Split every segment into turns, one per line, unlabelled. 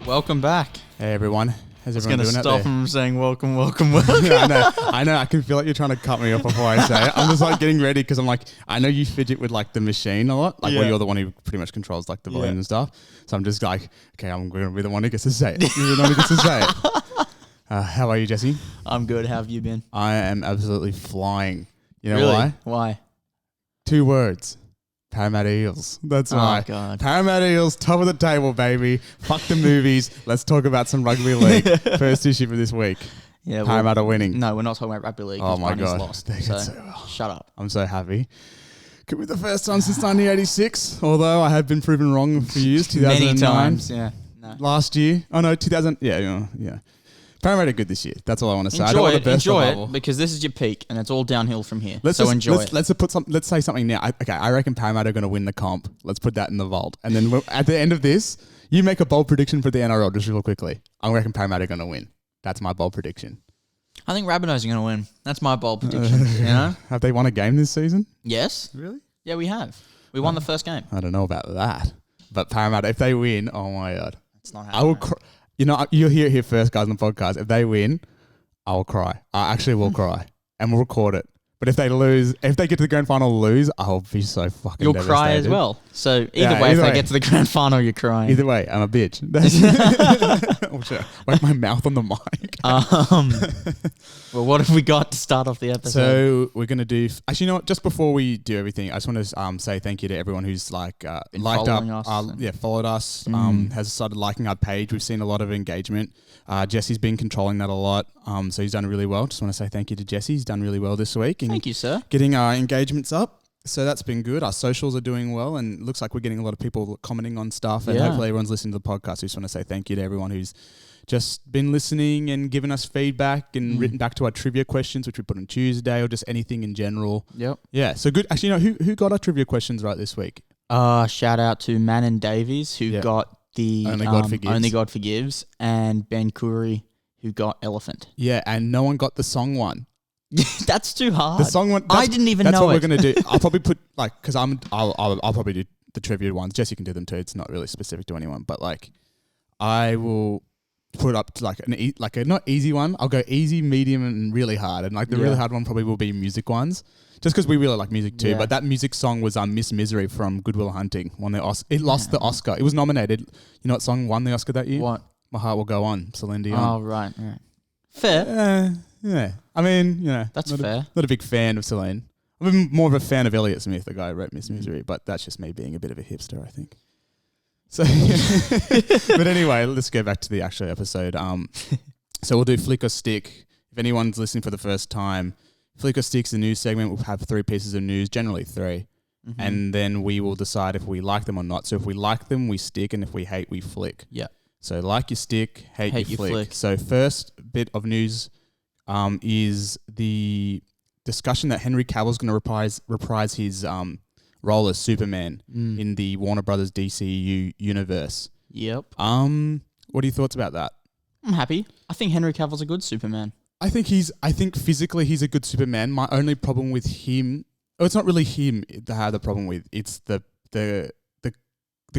Welcome back.
Hey everyone, how's everyone doing out there?
I was going to stop him from saying welcome, welcome, welcome.
I know. I can feel like you're trying to cut me off before I say it. I'm just like getting ready because I'm like, I know you fidget with like the machine a lot. Like, well, you're the one who pretty much controls like the volume and stuff. So I'm just like, okay, I'm going to be the one who gets to say it. You're the one who gets to say it. How are you, Jesse?
I'm good. How have you been?
I am absolutely flying. You know
really?
why?
Why?
2 words. Parramatta Eels. That's why.
Oh, God.
Parramatta Eels, top of the table, baby. Fuck the movies. Let's talk about some rugby league. First issue for this week. Yeah, Parramatta winning.
No, we're not talking about rugby league.
Oh, my God.
Lost, shut up.
I'm so happy. Could be the first time since 1986, although I have been proven wrong for years. 2009.
Many times, yeah. No.
Last year. Oh, no, 2000. Yeah. Parramatta good this year. That's all I want to say. I don't want to burst
enjoy
the
it
bubble.
because this is your peak and it's all downhill from here.
Let's say something now. I reckon Parramatta are going to win the comp. Let's put that in the vault. And then at the end of this, you make a bold prediction for the NRL just real quickly. I reckon Parramatta are going to win. That's my bold prediction.
I think Rabbitohs are going to win. That's my bold prediction. You know?
Have they won a game this season?
Yes.
Really?
Yeah, we have. We won the first game.
I don't know about that. But Parramatta, if they win, oh my God.
It's not happening.
You'll hear it here first, guys, on the podcast. If they win, I will cry. I actually will cry. And we'll record it. But if they lose, if they get to the grand final and lose, I'll be so fucking
You'll
devastated.
cry as well. So either way, if they get to the grand final, you're crying.
Either way, I'm a bitch. Oh, shit. Wipe my mouth on the mic.
Well, what have we got to start off the episode?
So we're going to do... Actually, you know what? Just before we do everything, I just want to say thank you to everyone who's liked us. Followed us, has started liking our page. We've seen a lot of engagement. Jesse's been controlling that a lot. So he's done really well. Just want to say thank you to Jesse. He's done really well this week.
Thank you, sir.
Getting our engagements up. So that's been good. Our socials are doing well and it looks like we're getting a lot of people commenting on stuff and hopefully everyone's listening to the podcast. We just want to say thank you to everyone who's just been listening and given us feedback and written back to our trivia questions, which we put on Tuesday, or just anything in general.
Yep.
Yeah. So good. Actually, who got our trivia questions right this week?
Shout out to Manon Davies who got the Only God Forgives, and Ben Curry who got Elephant.
Yeah, and no one got the song one.
That's too hard.
The song one.
I didn't even know it.
That's what we're gonna do. I'll probably put because I'll probably do the trivia ones. Jesse can do them too. It's not really specific to anyone, but I will put up to a not easy one. I'll go easy, medium, and really hard. And the really hard one probably will be music ones, just because we really like music too. Yeah. But that music song was Miss Misery from Good Will Hunting. It lost the Oscar. It was nominated. You know what song won the Oscar that year?
What?
My Heart Will Go On. Celine Dion.
Oh right. Fair.
Yeah. I mean,
that's fair.
Not a big fan of Celine. I'm more of a fan of Elliott Smith, the guy who wrote Miss Misery, but that's just me being a bit of a hipster, I think. So, but anyway, let's go back to the actual episode. So we'll do Flick or Stick. If anyone's listening for the first time, Flick or Stick's a news segment. We'll have 3 pieces of news, generally 3. Mm-hmm. And then we will decide if we like them or not. So if we like them, we stick, and if we hate, we flick.
Yeah.
So like your stick, hate your flick. So first bit of news is the discussion that Henry Cavill's going to reprise his role as Superman in the Warner Brothers DCU universe.
Yep.
What are your thoughts about that?
I'm happy. I think Henry Cavill's a good Superman.
I think physically he's a good Superman. My only problem with him, it's not really him that I have the problem with. It's the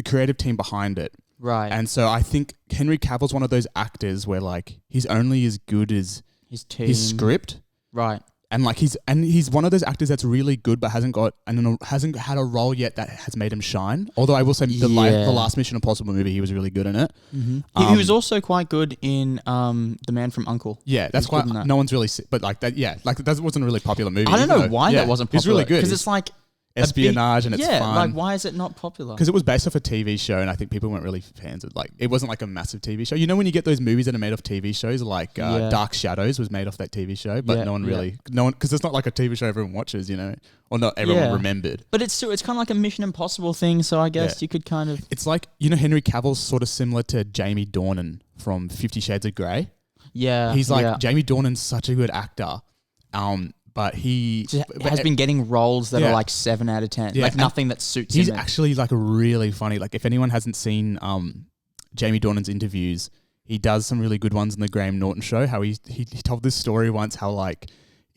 creative team behind it.
Right.
And so I think Henry Cavill's one of those actors where he's only as good as
his team,
his script.
Right.
And he's one of those actors that's really good but hasn't had a role yet that has made him shine. Although I will say the last Mission Impossible movie, he was really good in it.
Mm-hmm. He was also quite good in The Man from U.N.C.L.E.
Yeah, that's quite no one's really but that that wasn't a really popular movie.
I don't know why that wasn't popular.
It's really good
because it's like
espionage and it's fun.
Why is it not popular?
Because it was based off a TV show and I think people weren't really fans of it wasn't like a massive TV show. You know when you get those movies that are made off TV shows Dark Shadows was made off that TV show, but no one because it's not like a TV show everyone watches, or not everyone remembered.
But it's kind of like a Mission Impossible thing, so I guess you could kind of...
It's like, Henry Cavill's sort of similar to Jamie Dornan from 50 Shades of Grey.
Yeah.
He's Jamie Dornan's such a good actor. But he
has been getting roles that are 7 out of 10. Yeah. Nothing that suits him.
He's actually really funny. If anyone hasn't seen Jamie Dornan's interviews, he does some really good ones in the Graham Norton show. How he told this story once how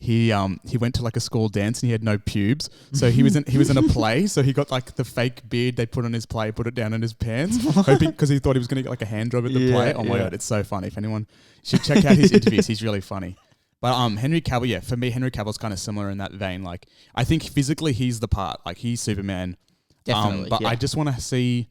he went to like a school dance and he had no pubes, so he was in a play, so he got like the fake beard they put on his play, put it down in his pants, hoping because he thought he was going to get like a hand job at the play. Oh my god, it's so funny. If anyone should check out his interviews, he's really funny. But Henry Cavill, for me, Henry Cavill's kind of similar in that vein. Like, I think physically he's the part. Like, he's Superman.
Definitely.
But I just want to see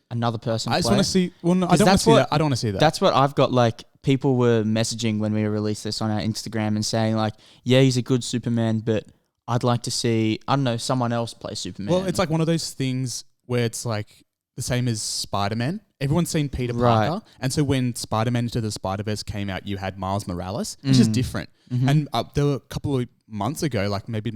another person.
I just want to see. Well, no, I don't want to see that. I don't want to see that.
That's what I've got. Like, people were messaging when we released this on our Instagram and saying like, yeah, he's a good Superman, but I'd like to see, I don't know, someone else play Superman.
Well, it's like one of those things where it's like the same as Spider-Man. Everyone's seen Peter Parker. And so when Spider-Man Into the Spider-Verse came out, you had Miles Morales. It's just different. Mm-hmm. And there were a couple of months ago, like maybe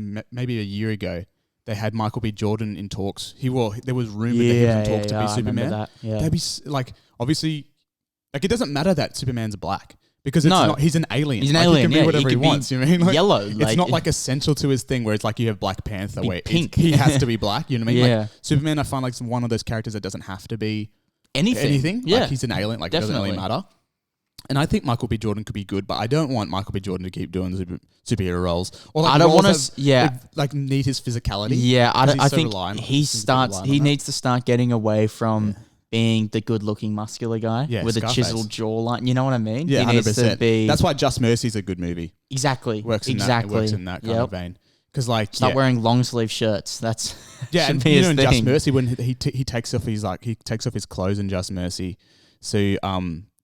a year ago, they had Michael B. Jordan in talks. There was rumored that he was in talks to be Superman.
That. Yeah.
They'd be like, obviously, like it doesn't matter that Superman's black. Because it's not, he's an alien.
He's an alien.
He can be whatever he wants. You know what I mean? Like,
yellow.
It's not like essential to his thing where it's like you have Black Panther where
pink.
He has to be black. You know what I mean?
Yeah.
Like Superman, I find like one of those characters that doesn't have to be
anything. Yeah.
Like he's an alien. Like
Definitely.
it doesn't really matter. And I think Michael B. Jordan could be good, but I don't want Michael B. Jordan to keep doing superhero roles. Or like
I don't want to. Yeah.
Like need his physicality.
Yeah. I think
he
needs to start getting away from. Being the good-looking muscular guy with
Scarface.
A chiseled jawline, you know what I mean?
Yeah,
he
100%.
needs to be.
That's why Just Mercy's a good movie.
Exactly.
It works in that kind of vein. Because like
start wearing long sleeve shirts. That's
and
be his
in
thing.
Just Mercy when he takes off his clothes in Just Mercy, so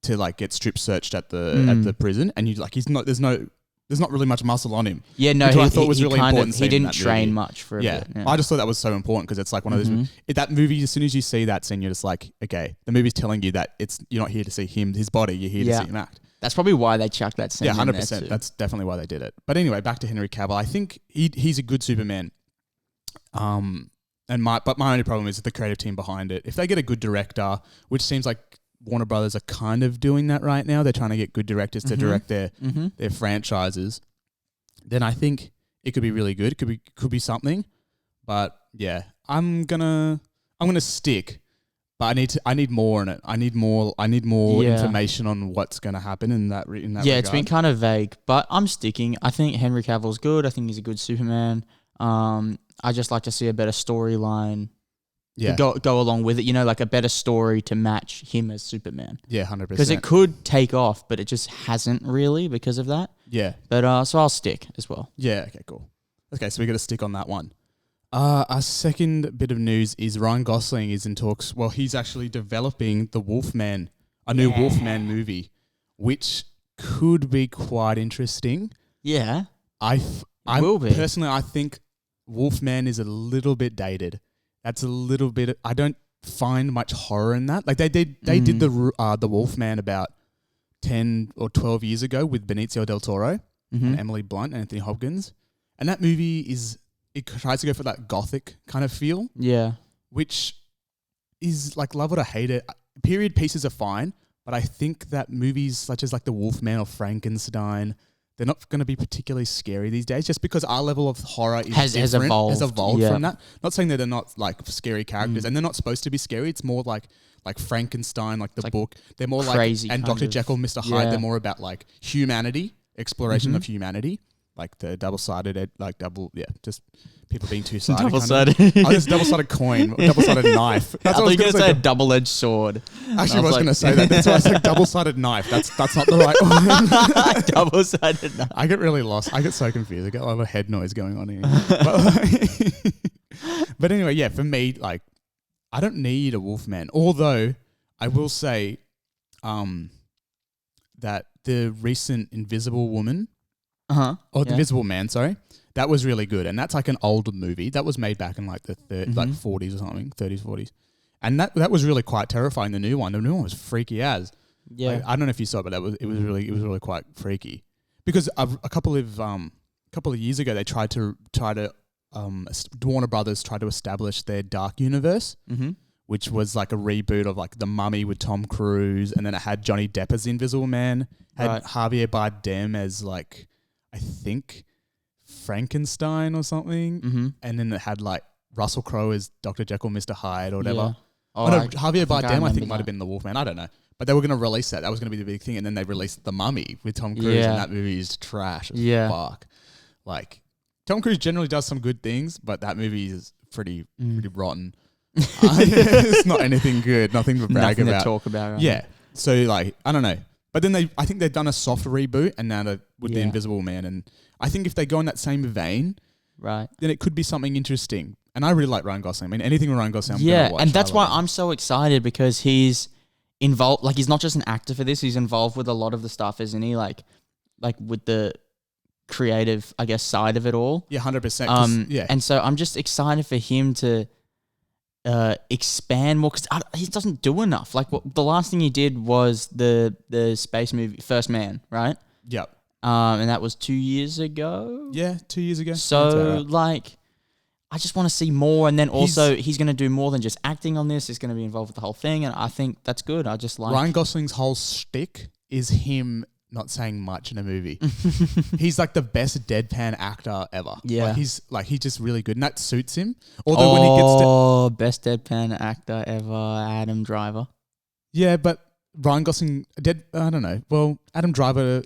to like get strip searched at the prison, and you like there's not really much muscle on him.
Yeah, no,
I thought was really important.
He didn't train much for a bit. Yeah.
I just thought that was so important because it's like one of those that movie. As soon as you see that scene, you're just like, okay, the movie's telling you that you're not here to see his body. You're here to see him act.
That's probably why they chucked that scene.
Yeah, 100%. That's definitely why they did it. But anyway, back to Henry Cavill. I think he's a good Superman. My only problem is the creative team behind it. If they get a good director, which seems like Warner Brothers are kind of doing that right now. They're trying to get good directors to direct their franchises. Then I think it could be really good. It could be something. But yeah, I'm gonna stick. But I need more in it. I need more information on what's gonna happen in that regard.
It's been kind of vague, but I'm sticking. I think Henry Cavill's good. I think he's a good Superman. I just like to see a better storyline. Yeah. Go along with it, like a better story to match him as Superman.
Yeah, 100%.
Because it could take off, but it just hasn't really because of that.
Yeah.
But so I'll stick as well.
Yeah, okay, cool. Okay, so we got to stick on that one. Our second bit of news is Ryan Gosling is in talks. Well, he's actually developing the Wolfman, a new Wolfman movie, which could be quite interesting.
Yeah.
Will be. Personally, I think Wolfman is a little bit dated. That's a little bit. I don't find much horror in that. Like they did the Wolfman about 10 or 12 years ago with Benicio del Toro and Emily Blunt and Anthony Hopkins, and that movie tries to go for that gothic kind of feel.
Yeah,
which is like love it or hate it. Period pieces are fine, but I think that movies such as like the Wolfman or Frankenstein, they're not going to be particularly scary these days just because our level of horror has evolved from that. Not saying that they're not like scary characters and they're not supposed to be scary. It's more like Frankenstein, like the book. They're more crazy, like, and Dr. Jekyll, Mr. Hyde, they're more about like humanity, exploration of humanity, like the double-sided, just people being two-sided.
Double-sided.
Just double-sided coin, double-sided knife.
That's what I was going to say, a double-edged sword.
Actually, I was going to say that. That's why I said double-sided knife. That's not the right one.
Double-sided knife.
I get really lost. I get so confused. I get a lot of head noise going on here. But anyway, yeah, for me, like, I don't need a Wolfman. Although, I will say that the recent Invisible Woman, the Invisible Man, sorry, that was really good. And that's like an older movie. That was made back in like the 40s or something, 30s, 40s. And that was really quite terrifying, the new one. The new one was freaky as. Yeah. Like, I don't know if you saw it, but it was really quite freaky. Because a couple of years ago, they tried to Warner Brothers tried to establish their Dark Universe, which was like a reboot of like The Mummy with Tom Cruise, and then it had Johnny Depp as the Invisible Man, had Javier Bardem as like, I think, Frankenstein or something, and then it had like Russell Crowe as Dr. Jekyll, Mr. Hyde or whatever.
Yeah.
Javier Bardem I think might have been the Wolfman. I don't know. But they were going to release that. That was going to be the big thing. And then they released The Mummy with Tom Cruise, and that movie is trash as fuck. Like, Tom Cruise generally does some good things, but that movie is pretty rotten. It's not anything good. Nothing to brag
Nothing
about.
to talk about. Right?
Yeah. So, like, I don't know. But then I think they've done a soft reboot, and now they're with The Invisible Man. And I think if they go in that same vein,
right,
then it could be something interesting. And I really like Ryan Gosling. I mean, anything with Ryan Gosling, I'm gonna watch.
And that's why I'm so excited, because he's involved. Like, he's not just an actor for this; he's involved with a lot of the stuff, isn't he? Like with the creative, I guess, side of it all.
Yeah, 100%. Yeah,
and so I'm just excited for him to expand more, because he doesn't do enough. Like, the last thing he did was the space movie First Man, right?
Yep.
And that was 2 years ago.
Yeah, 2 years ago.
So like, I just want to see more, and then also he's going to do more than just acting on this. He's going to be involved with the whole thing, and I think that's good. I just like
Ryan Gosling's whole shtick is him not saying much in a movie. He's like the best deadpan actor ever.
Yeah,
he's just really good, and that suits him. Although when he gets
best deadpan actor ever, Adam Driver.
Yeah, but Ryan Gosling, I don't know. Well, Adam Driver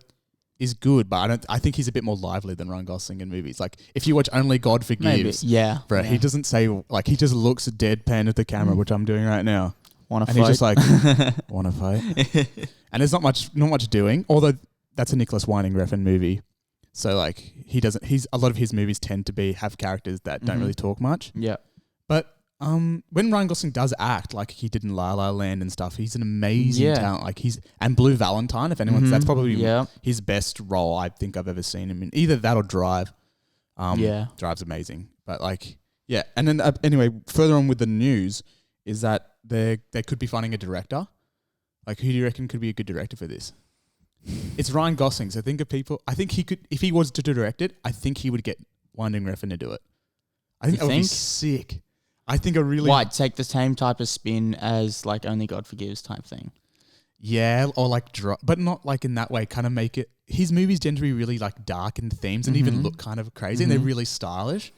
is good, but I think he's a bit more lively than Ryan Gosling in movies. Like, if you watch Only God Forgives, bro, he doesn't say, like, he just looks deadpan at the camera, which I'm doing right now.
Wanna fight?
And he's just like, wanna fight? And there's not much doing, although that's a Nicholas Winding Refn movie. So, like, a lot of his movies tend to have characters that don't really talk much.
Yeah.
But when Ryan Gosling does act, like he did in La La Land and stuff, he's an amazing talent. Like, and Blue Valentine, if anyone's, that's probably his best role I think I've ever seen him in. Either that or Drive. Drive's amazing. But like, yeah. And then anyway, further on with the news is that they could be finding a director. Like, who do you reckon could be a good director for this? It's Ryan Gosling. So think of people. I think he could, if he was to direct it, I think he would get Winding Refn to do it. I think that would be sick. I think
take the same type of spin as like Only God Forgives type thing.
Yeah, or like but not like in that way. Kind of make it. His movies tend to be really like dark in themes and even look kind of crazy, and they're really stylish.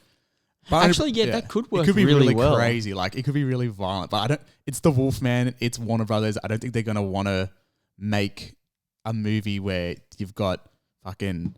But
actually, that could work.
It could be
really well.
crazy. Like, it could be really violent. But I don't. It's the Wolfman. It's Warner Brothers. I don't think they're gonna want to make a movie where you've got fucking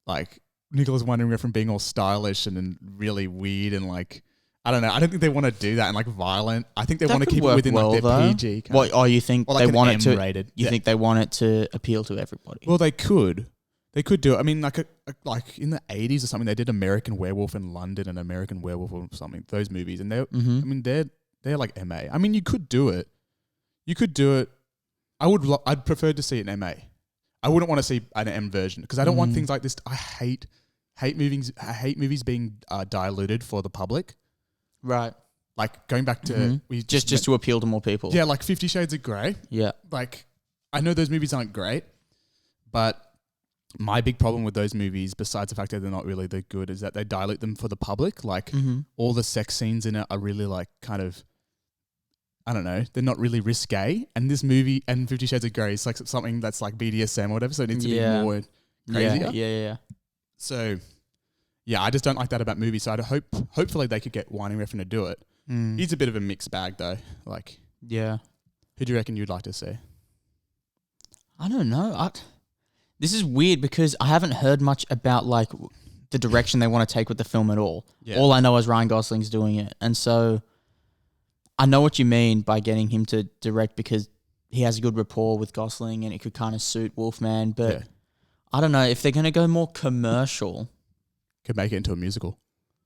like Nicholas Winding Refn being all stylish and really weird and like. I don't know. I don't think they want to do that and like violent. I think they want to keep it within like their PG.
You think
or like
they want it to?
M-rated.
You think they want it to appeal to everybody?
Well, they could. They could do it. I mean, like in the 80s or something, they did American Werewolf in London and American Werewolf or something. Those movies, and I mean, they're like MA. I mean, you could do it. You could do it. I'd prefer to see an MA. I wouldn't want to see an M version because I don't want things like this. I hate movies. I hate movies being diluted for the public.
Right.
Like, going back to
just to appeal to more people.
Yeah, like 50 Shades of Grey.
Yeah.
Like, I know those movies aren't great, but my big problem with those movies, besides the fact that they're not really that good, is that they dilute them for the public. Like, all the sex scenes in it are really like kind of, I don't know, they're not really risque. And this movie and 50 Shades of Grey is like something that's like BDSM or whatever, so it needs to be more crazier.
Yeah. So,
yeah, I just don't like that about movies. So hopefully they could get Winding Refn to do it. He's a bit of a mixed bag though. Like,
yeah.
Who do you reckon you'd like to see?
I don't know. This is weird because I haven't heard much about like the direction they want to take with the film at all. Yeah. All I know is Ryan Gosling's doing it. And so I know what you mean by getting him to direct because he has a good rapport with Gosling and it could kind of suit Wolfman. But I don't know if they're going to go more commercial.
Could make it into a musical.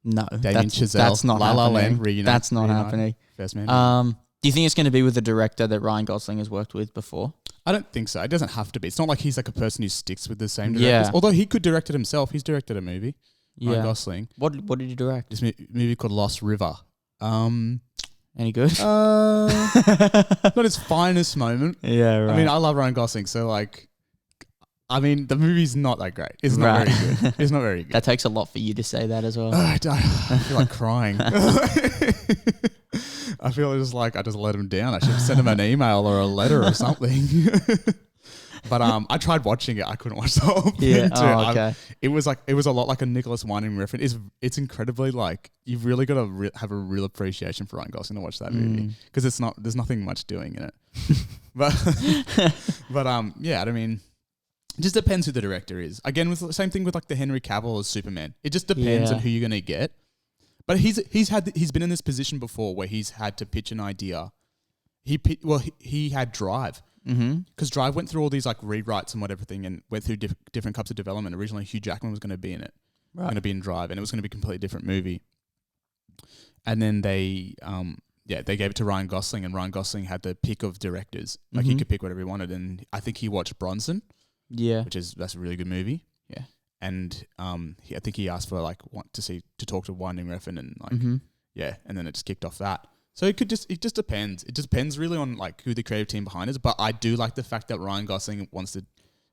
No,
Damien Chazelle,
that's not
La La
happening.
Land reunite.
That's not happening.
First Man.
Do you think it's going to be with a director that Ryan Gosling has worked with before?
I don't think so. It doesn't have to be. It's not like he's like a person who sticks with the same directors. Although he could direct it himself. He's directed a movie. Ryan Gosling.
What did he direct?
This movie called Lost River.
Any good?
Not his finest moment.
Yeah, right.
I mean, I love Ryan Gosling, so like, I mean, the movie's not that great. It's not very good. It's not very good.
That takes a lot for you to say that as well.
I feel like crying. I feel just like I just let him down. I should send him an email or a letter or something. But I tried watching it. I couldn't watch the whole thing.
Yeah.
Too.
Oh, okay.
It was a lot like a Nicholas Winding reference. It's incredibly like you've really got to have a real appreciation for Ryan Gosling to watch that movie because there's nothing much doing in it. but yeah, I mean, it just depends who the director is. Again, with the same thing with like the Henry Cavill as Superman. It just depends on who you're gonna get. But he's been in this position before where he's had to pitch an idea. He had Drive. Because Drive went through all these like rewrites and whatever thing and went through different cups of development. Originally, Hugh Jackman was going to be in it, going to be in Drive, and it was going to be a completely different movie. And then they gave it to Ryan Gosling, and Ryan Gosling had the pick of directors. Like he could pick whatever he wanted, and I think he watched Bronson, that's a really good movie. Yeah, and I think he asked for like to talk to Winding Refn and like and then it just kicked off that. So it just depends. It just depends really on like who the creative team behind is. But I do like the fact that Ryan Gosling wants to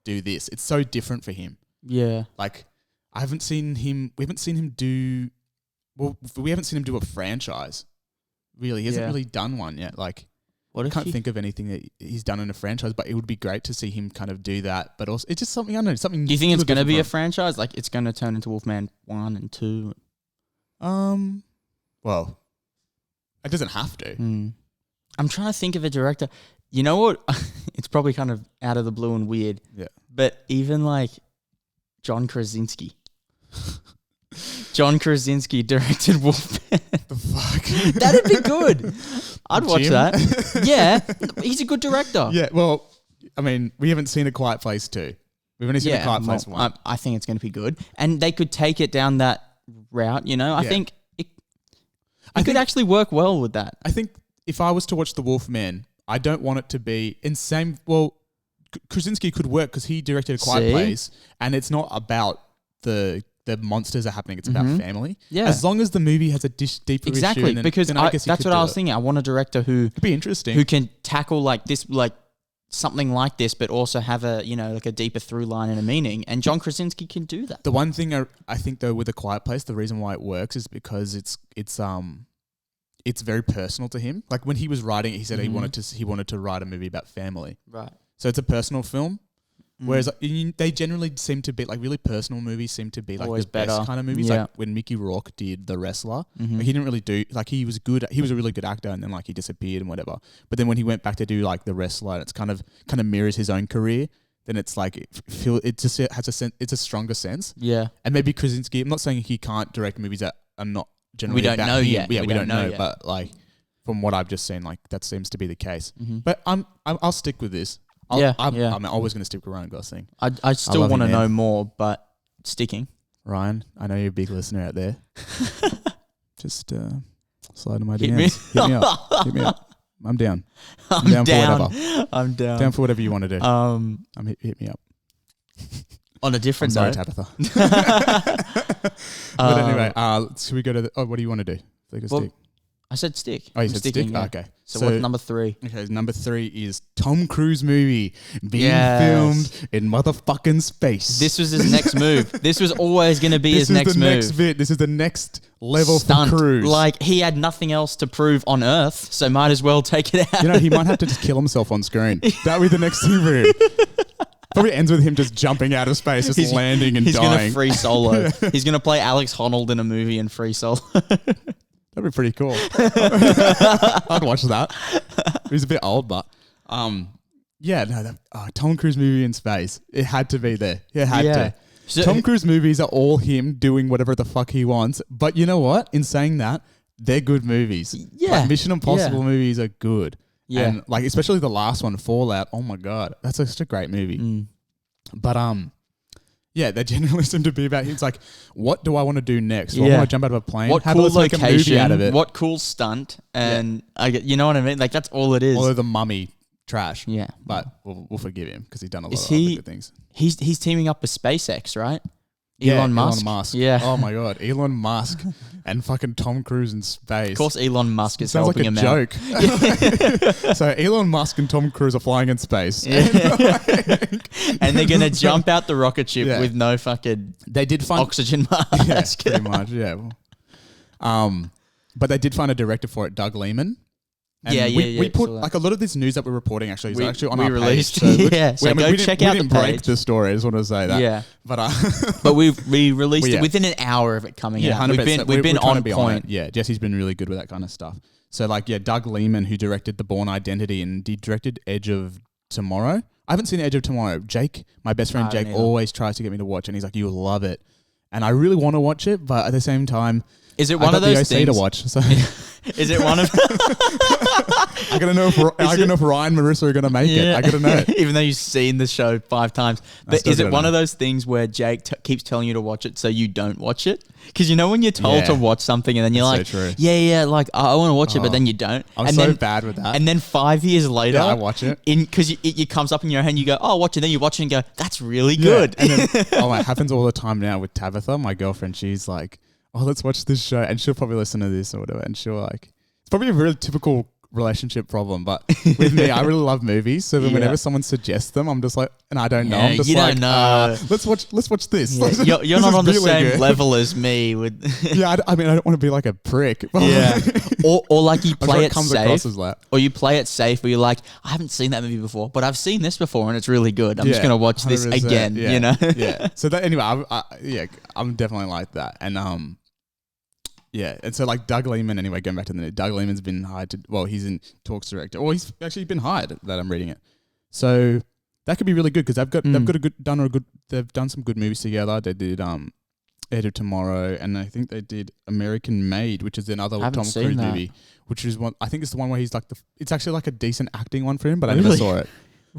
do this. It's so different for him. Yeah. Like we haven't seen him do a franchise. Really. He hasn't really done one yet. Like I can't think of anything that he's done in a franchise, but it would be great to see him kind of do that. But also it's just something, I don't know, something.
Do you think it's going to be a franchise? Like it's going to turn into Wolfman 1 and 2?
Well, it doesn't have to.
I'm trying to think of a director. You know what? It's probably kind of out of the blue and weird. Yeah. But even like John Krasinski. John Krasinski directed Wolfman. The fuck? That'd be good. I'd watch that. Yeah. He's a good director.
Yeah. Well, I mean, we haven't seen A Quiet Place 2. We've only seen A Quiet Place 1.
I think it's going to be good. And they could take it down that route, you know? I think it could actually work well with that.
I think if I was to watch The Wolfman, I don't want it to be in same. Well, Krasinski could work because he directed A Quiet Place, and it's not about the monsters are happening. It's about family. Yeah. As long as the movie has a deeper issue.
Then, because that's what I was thinking. I want a director who
could be interesting,
who can tackle like this, like something like this, but also have a like a deeper through line and a meaning. And John Krasinski can do that.
The one thing I think though with A Quiet Place, the reason why it works is because it's very personal to him. Like when he was writing it, he said he wanted to write a movie about family. Right. So it's a personal film. Whereas they generally seem to be like really personal movies seem to be like always the best kind of movies. Yeah. Like when Mickey Rourke did The Wrestler, like he didn't really do like he was good. He was a really good actor, and then like he disappeared and whatever. But then when he went back to do like The Wrestler, it's kind of mirrors his own career. Then it's like it has a sense. It's a stronger sense. Yeah. And maybe Krasinski. I'm not saying he can't direct movies that are not generally.
We don't know yet.
Yeah, we don't know. But like from what I've just seen, like that seems to be the case. But I'll stick with this. I'm always going to stick with Ryan Gosling.
I still want to know more, but sticking.
Ryan, I know you're a big listener out there. Just slide in my DMs. Hit me up. Hit me up. I'm down.
I'm down for whatever. I'm down.
Down for whatever you want to do. Hit me up.
On a different
note.
Sorry,
Tabitha. But anyway, should we go to what do you want to do? Take a stick.
I said stick.
Oh, you said stick? Yeah. Okay.
So what's number 3?
Okay, number 3 is Tom Cruise movie being filmed in motherfucking space.
This was his next move. This was always going to be his next move.
This is the next level Stunt. For Cruise.
Like, he had nothing else to prove on Earth, so might as well take it out.
You know, he might have to just kill himself on screen. That would be the next thing for him. Probably ends with him just jumping out of space, just landing and dying.
He's going to free solo. He's going to play Alex Honnold in a movie and free solo.
That'd be pretty cool. I'd watch that. He's a bit old, but Tom Cruise movie in space. It had to be there. It had to. So Tom Cruise movies are all him doing whatever the fuck he wants. But you know what? In saying that, they're good movies. Yeah. Like Mission Impossible movies are good. Yeah. And like especially the last one, Fallout. Oh my God. That's such a great movie. But yeah, they generally seem to be about. It's like, what do I want to do next? Do I want to jump out of a plane?
What cool location? Make a movie out of it? What cool stunt? And I get, you know what I mean? Like that's all it is.
Although the Mummy trash. Yeah, but we'll forgive him because he's done a lot of other good things.
He's teaming up with SpaceX, right? Elon Musk. Yeah.
Oh my God, Elon Musk and fucking Tom Cruise in space.
Of course, Elon Musk is helping him out.
Sounds like a joke. So Elon Musk and Tom Cruise are flying in space, and
they're gonna jump out the rocket ship with no fucking.
They did find
oxygen mask.
Yeah, pretty much. Yeah. But they did find a director for it, Doug Liman. And we put like a lot of this news that we're reporting actually is actually on our
released,
page. So
yeah, so go check out the page. We didn't break
the story. I just want to say that.
Yeah,
but
we released it within an hour of it coming out.
100%.
We've been on point.
Yeah, Jesse's been really good with that kind of stuff. So like Doug Liman, who directed The Bourne Identity and he directed Edge of Tomorrow. I haven't seen Edge of Tomorrow. Jake, my best friend Jake, always tries to get me to watch, and he's like, "You'll love it," and I really want to watch it, but at the same time.
Is it one of those things
to watch? So.
Is it one of?
I gotta know if Ryan and Marissa are gonna make it. I gotta know.
Even though you've seen the show 5 times, but is it one of those things where Jake keeps telling you to watch it so you don't watch it? Because you know when you're told to watch something and then you're like, like I want to watch it, but then you don't.
I'm so bad with that.
And then 5 years later,
I watch it
because it comes up in your head. You go, oh, watch it. Then you watch it and go, that's really good.
And then, it happens all the time now with Tabitha, my girlfriend. She's like, oh, let's watch this show. And she'll probably listen to this or whatever. And she'll like, it's probably a really typical relationship problem. But with me, I really love movies. So whenever someone suggests them, I'm just like, and I don't know. I'm just
don't know.
Let's watch this.
Yeah. You're not on the same level as me. With
I mean, I don't want to be like a prick.
Yeah. or like you play it safe.
Or
you play it safe where you're like, I haven't seen that movie before, but I've seen this before and it's really good. I'm just going to watch this again, you know?
Yeah. So that, anyway, I'm definitely like that. And, and so like Doug Liman, anyway, going back to the news, Doug Liman's been hired he's in talks director, or he's actually been hired that I'm reading it. So that could be really good because they've done some good movies together. They did Edge of Tomorrow, and I think they did American Made, which is another Tom Cruise movie, which is one, I think it's the one where he's like it's actually like a decent acting one for him, but I never saw it.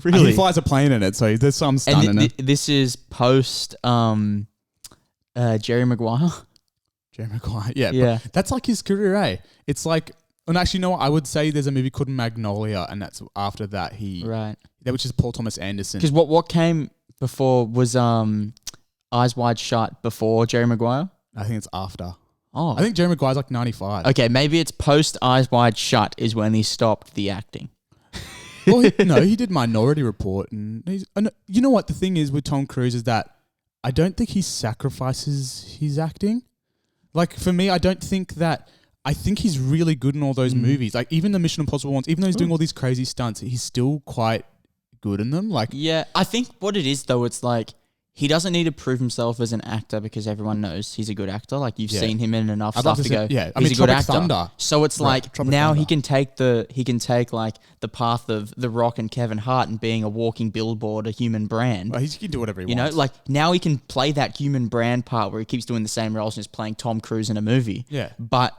Really?
And he flies a plane in it, so there's some stunt in it.
This is post Jerry Maguire.
Jerry Maguire, but that's like his career, eh? It's like, and actually, you know what? I would say there's a movie called Magnolia, and that's after that which is Paul Thomas Anderson.
Because what came before was Eyes Wide Shut before Jerry Maguire?
I think it's after.
Oh.
I think Jerry Maguire's like 95.
Okay, maybe it's post Eyes Wide Shut is when he stopped the acting.
Well, he did Minority Report, and you know what the thing is with Tom Cruise is that I don't think he sacrifices his acting. Like, for me, I think he's really good in all those movies. Like, even the Mission Impossible ones, even though he's doing all these crazy stunts, he's still quite good in them. Like,
yeah, I think what it is, though, it's like, he doesn't need to prove himself as an actor because everyone knows he's a good actor. Like, you've seen him in enough stuff to go, he's a good actor.
Thunder.
So it's like, now he can take like the path of The Rock and Kevin Hart and being a walking billboard, a human brand.
Well, he can do whatever he wants.
You know, like, now he can play that human brand part where he keeps doing the same roles and is playing Tom Cruise in a movie.
Yeah.
But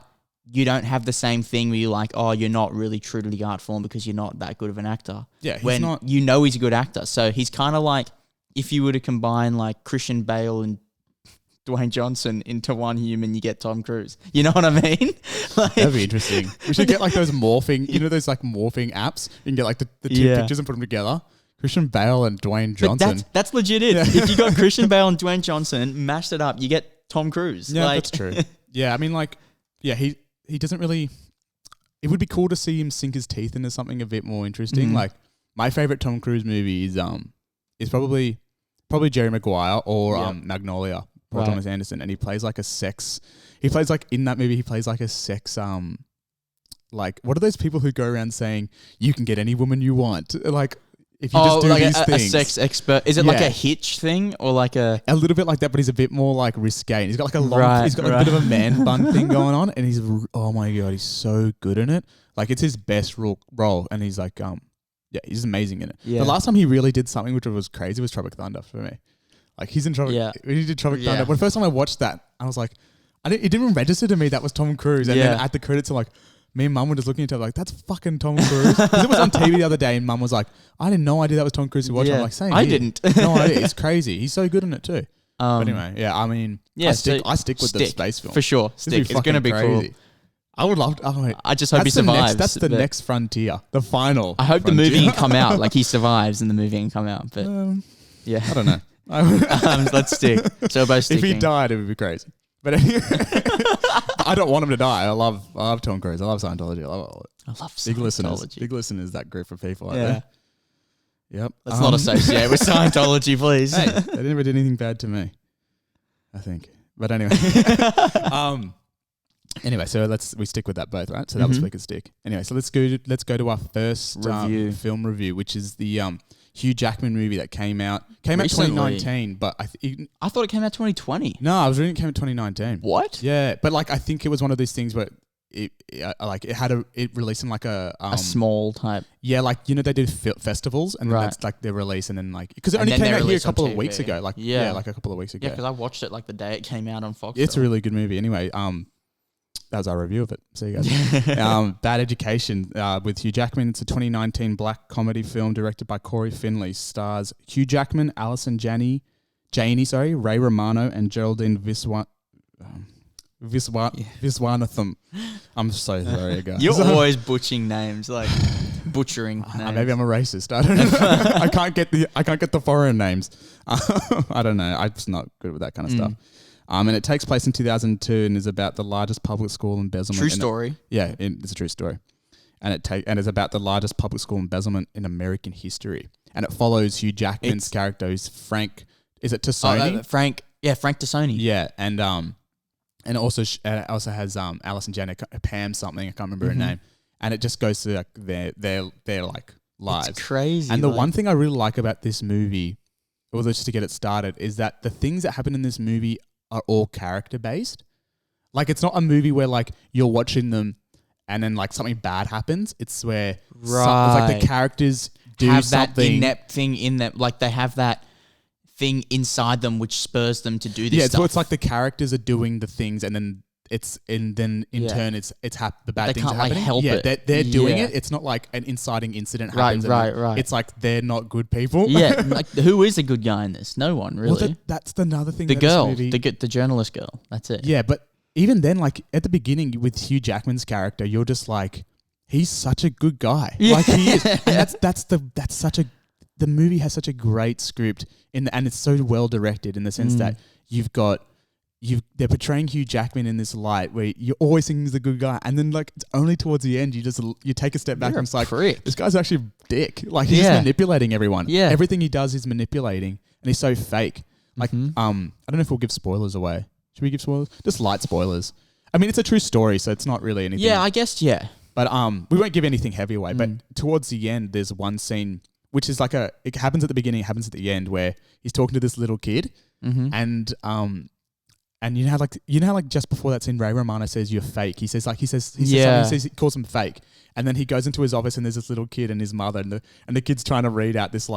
you don't have the same thing where you're like, oh, you're not really true to the art form because you're not that good of an actor.
Yeah, he's
when
not.
You know he's a good actor. So he's kind of like, if you were to combine like Christian Bale and Dwayne Johnson into one human, you get Tom Cruise. You know what I mean? Like,
that'd be interesting. We should get like those morphing, those like morphing apps. You can get like the two pictures and put them together. Christian Bale and Dwayne Johnson.
But that's legit it. Yeah. If you got Christian Bale and Dwayne Johnson, mashed it up, you get Tom Cruise.
Yeah, that's true. Yeah, I mean, like, he doesn't really. It would be cool to see him sink his teeth into something a bit more interesting. Mm-hmm. Like, my favorite Tom Cruise movie is probably Jerry Maguire or Magnolia, Paul Thomas Anderson, and he plays like a sex. He plays like in that movie. He plays like a sex. Like, what are those people who go around saying you can get any woman you want? Like, if you just do
like
these things,
a sex expert. Is it like a hitch thing or like a
little bit like that? But he's a bit more like risque. And he's got like a long. He's got like a bit of a man bun thing going on, and he's oh my god, he's so good in it. Like, it's his best role, and he's like yeah, he's amazing in it. Yeah. The last time he really did something which was crazy was Tropic Thunder for me. Like, he's in Tropic. Yeah. He did Tropic Thunder. When the first time I watched that, I was like, it didn't even register to me that was Tom Cruise. And then at the credits, I'm like, me and Mum were just looking at each other like, that's fucking Tom Cruise. Because it was on TV the other day, and Mum was like, I had no idea that was Tom Cruise who watched it. I'm like, same
I didn't.
No idea. It's crazy. He's so good in it too. But anyway, I mean, I stick with the space film
for sure. It's going to be cool.
I would love to.
I just hope he survives.
That's the next frontier. The final.
I hope the movie can come out. Like, he survives and the movie can come out. But
I don't know.
Let's stick. So both sticking.
If he died, it would be crazy. But anyway, I don't want him to die. I love Tom Cruise. I love Scientology. I love all it.
I love Scientology.
Big listeners, that group of people out there. Yep.
Let's not associate with Scientology, please.
Hey, they never did anything bad to me, I think. But anyway. Anyway, so we stick with that both, right? So that was flick and stick. Anyway, so let's go to our first film review, which is the Hugh Jackman movie that came out
Recently.
2019, but
I thought it came out 2020.
No, I was reading it came out 2019.
What?
Yeah, but like I think it was one of those things where it released in like a
small type.
Yeah, like you know they do festivals and then that's like their release and then like because it
And
only
then
came
they
out here a
release on
couple of
TV.
weeks ago, like like a couple of weeks ago.
Yeah, because I watched it like the day it came out on Fox.
It's a really good movie. Anyway, that was our review of it. See you guys. Bad Education with Hugh Jackman. It's a 2019 black comedy film directed by Corey Finley. Stars Hugh Jackman, Alison Janney, Ray Romano, and Geraldine Viswanathan. I'm so sorry, guys.
You're always butchering names, like butchering names.
Maybe I'm a racist. I don't know. I can't get the foreign names. I don't know. I'm just not good with that kind of stuff. And it takes place in 2002 and is about the largest public school embezzlement.
True story.
It's a true story. And it's about the largest public school embezzlement in American history. And it follows Hugh Jackman's character, who's Frank. Is it Tassoni?
Frank Tassoni.
Yeah, and it also has Alison Janney, Pam something, I can't remember her name. And it just goes to like their like lives.
It's crazy.
And the one thing I really like about this movie, or just to get it started, is that the things that happen in this movie are all character based. Like it's not a movie where like you're watching them and then like something bad happens. It's where it's like the characters do
have
something.
That inept thing in them, like they have that thing inside them which spurs them to do this stuff.
So it's like the characters are doing the things and then in turn the bad
they
things
can't
are happening.
Like help it.
They're doing it. It's not like an inciting incident happens.
Right.
It's like they're not good people.
Yeah, like who is a good guy in this? No one really.
Well, that's another thing.
The girl, the journalist girl. That's it.
Yeah, but even then, like at the beginning with Hugh Jackman's character, you're just like, he's such a good guy. Yeah. Like he is, and that's such a. The movie has such a great script and it's so well directed in the sense that they're portraying Hugh Jackman in this light where you're always thinking he's the good guy, and then like it's only towards the end you take a step back and it's like, this guy's actually a dick. Like he's just manipulating everyone. Yeah, everything he does is manipulating, and he's so fake. Like I don't know if we'll give spoilers away. Should we give spoilers? Just light spoilers. I mean, it's a true story, so it's not really anything.
Yeah, I guess
But we won't give anything heavy away. But towards the end, there's one scene which is like it happens at the beginning, it happens at the end, where he's talking to this little kid, and you know how like just before that scene, Ray Romano says you're fake. He calls him fake, and then he goes into his office and there's this little kid and his mother, and the kid's trying to read out this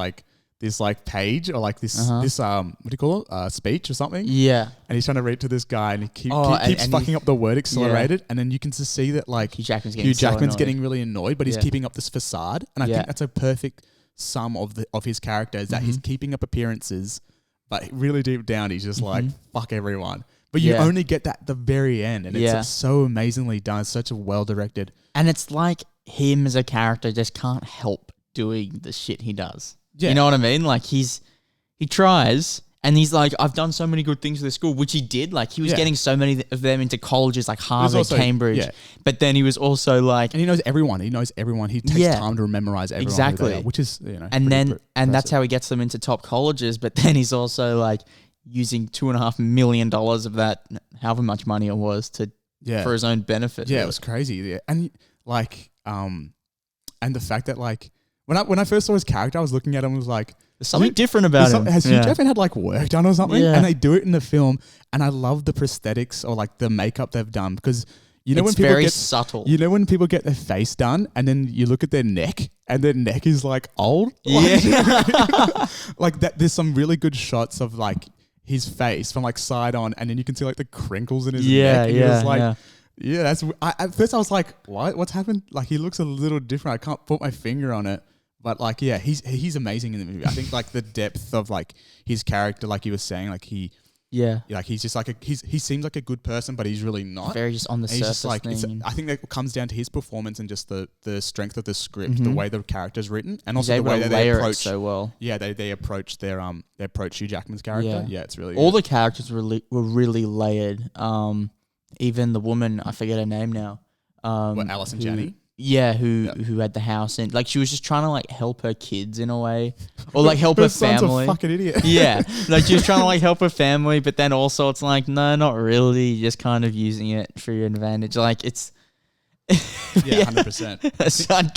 page or like this what do you call it, speech or something. Yeah, and he's trying to read to this guy and he keeps fucking up the word accelerated, and then you can just see that like Hugh Jackman's getting really annoyed, but he's keeping up this facade, and I think that's a perfect sum of his character is that he's keeping up appearances, but really deep down he's just like fuck everyone. But you only get that at the very end, and it's so amazingly done. It's such a well directed,
and it's like him as a character just can't help doing the shit he does.
Yeah.
You know what I mean? Like he tries. And he's like, I've done so many good things for the school, which he did. Like, he was getting so many of them into colleges like Harvard, Cambridge. Yeah. But then he was also like...
And he knows everyone. He takes time to memorize everyone.
Exactly.
Which is,
and that's how he gets them into top colleges. But then he's also like using $2.5 million of that, however much money it was, for his own benefit.
Yeah, it was crazy. Yeah. And like, and the fact that like, when I first saw his character, I was looking at him and was like...
There's something different about him.
Has Hugh Jackman had like work done or something? Yeah. And they do it in the film, and I love the prosthetics or like the makeup they've done, because it's when people get
subtle.
You know when people get their face done and then you look at their neck and their neck is like old? Like that. There's some really good shots of like his face from like side on, and then you can see like the crinkles in his neck. And was like, that's... at first I was like, what's happened? Like he looks a little different. I can't put my finger on it. But like, yeah, he's amazing in the movie. I think like the depth of like his character, like you were saying, like he's just like he seems like a good person, but he's really not.
Very just on the surface
like, I think that comes down to his performance and just the strength of the script, the way the character's written, and also the way that they approach
so well.
Yeah, they approach they approach Hugh Jackman's character. Yeah, it's really
all good. The characters were really layered. Even the woman, I forget her name now.
Alison Janney.
who had the house, and like she was just trying to like help her kids in a way, or like help her family.
A fucking idiot.
Yeah, like she was trying to like help her family, but then also it's like no, not really. You're just kind of using it for your advantage. Like it's.
Yeah, 100%.
A son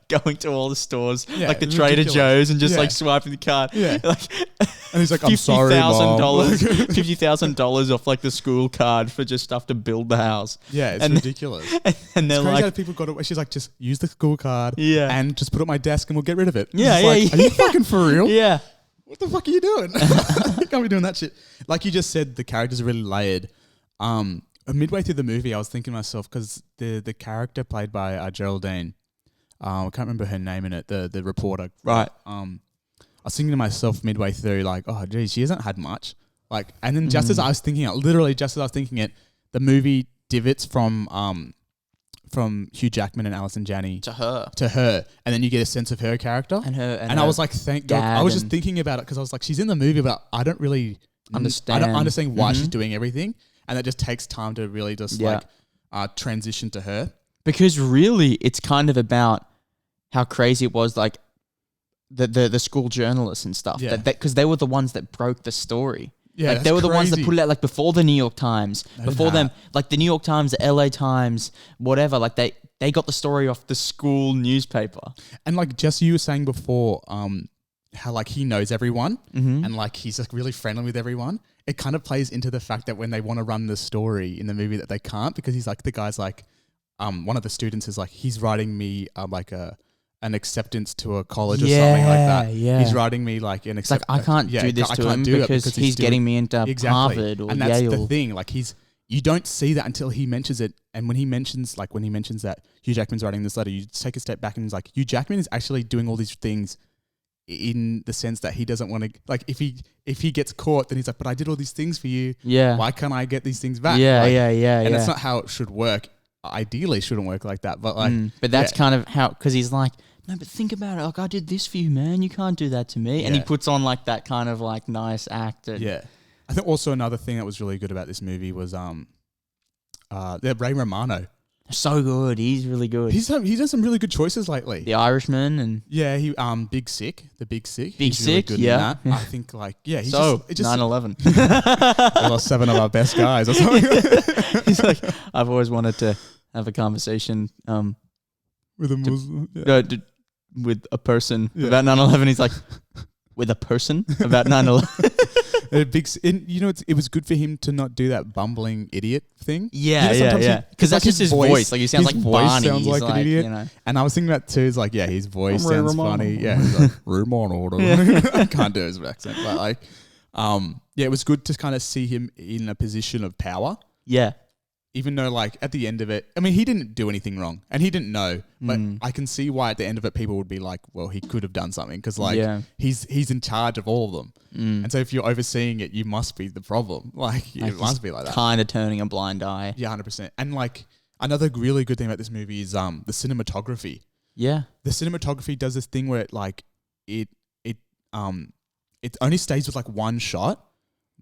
going to all the stores, like the Trader
ridiculous.
Joe's, and just like swiping the card.
Yeah.
Like,
and he's like, I'm sorry, Mom.
$50,000 off like the school card for just stuff to build the house.
Yeah, it's ridiculous.
And they're
it's crazy
like,
how people got it. She's like, just use the school card and just put it on my desk and we'll get rid of it.
Yeah,
Are you fucking for real?
Yeah.
What the fuck are you doing? You can't be doing that shit. Like you just said, the characters are really layered. Midway through the movie, I was thinking to myself, because the character played by Geraldine, I can't remember her name in it, the reporter.
Right.
I was thinking to myself midway through, like, oh, geez, she hasn't had much. Like, and then just as I was thinking it, literally just as I was thinking it, the movie divots from Hugh Jackman and Alison Janney
to her,
and then you get a sense of her character
and
I was like, thank God. I was just thinking about it because I was like, she's in the movie, but I don't really
understand.
I don't understand why she's doing everything. And it just takes time to really just transition to her.
Because really, it's kind of about how crazy it was, like the school journalists and stuff.
Yeah.
Because they were the ones that broke the story.
Yeah,
like they were the ones that put it out, like before the New York Times, before them, like the New York Times, the LA Times, whatever. Like they got the story off the school newspaper.
And like Jesse, you were saying before, how like he knows everyone and like he's like really friendly with everyone. It kind of plays into the fact that when they want to run the story in the movie that they can't, because he's like, the guy's like, one of the students is like, he's writing me like an acceptance to a college or something like that. Yeah. He's writing me like an acceptance.
Like I can't do this to him because he's getting me into Harvard or Yale.
And that's the thing. Like you don't see that until he mentions it. And when he mentions that Hugh Jackman's writing this letter, you take a step back and he's like, Hugh Jackman is actually doing all these things in the sense that he doesn't want to, like, if he gets caught, then he's like, but I did all these things for you.
Yeah.
Why can't I get these things back?
Yeah,
like,
And
that's not how it should work. Ideally, it shouldn't work like that. But like,
but that's kind of how, because he's like, no, but think about it. Like, I did this for you, man. You can't do that to me. And he puts on like that kind of like nice act. And
I think also another thing that was really good about this movie was Ray Romano.
So good. He's really good.
He's done some really good choices lately.
The Irishman and
he Big Sick.
He's really good in that.
I think like he's
so
just
9/11.
We lost 7 of our best guys or something.
He's like, I've always wanted to have a conversation
with a Muslim,
with a person about 9/11. He's like, with a person about 9/11.
It was good for him to not do that bumbling idiot thing.
Yeah. Because that's just his voice. Like he sounds like Barney.
Sounds like an idiot.
You know.
And I was thinking that too. It's like, his voice sounds funny. Yeah, he's like Romano. I can't do his accent, but like, it was good to kind of see him in a position of power. Yeah. Even though, like, at the end of it, I mean, he didn't do anything wrong, and he didn't know. But I can see why at the end of it, people would be like, "Well, he could have done something," because, like, he's in charge of all of them. And so, if you're overseeing it, you must be the problem. Like it must be like that.
Kind of turning a blind eye.
Yeah, 100%. And like another really good thing about this movie is the cinematography. Yeah, the cinematography does this thing where it only stays with like one shot.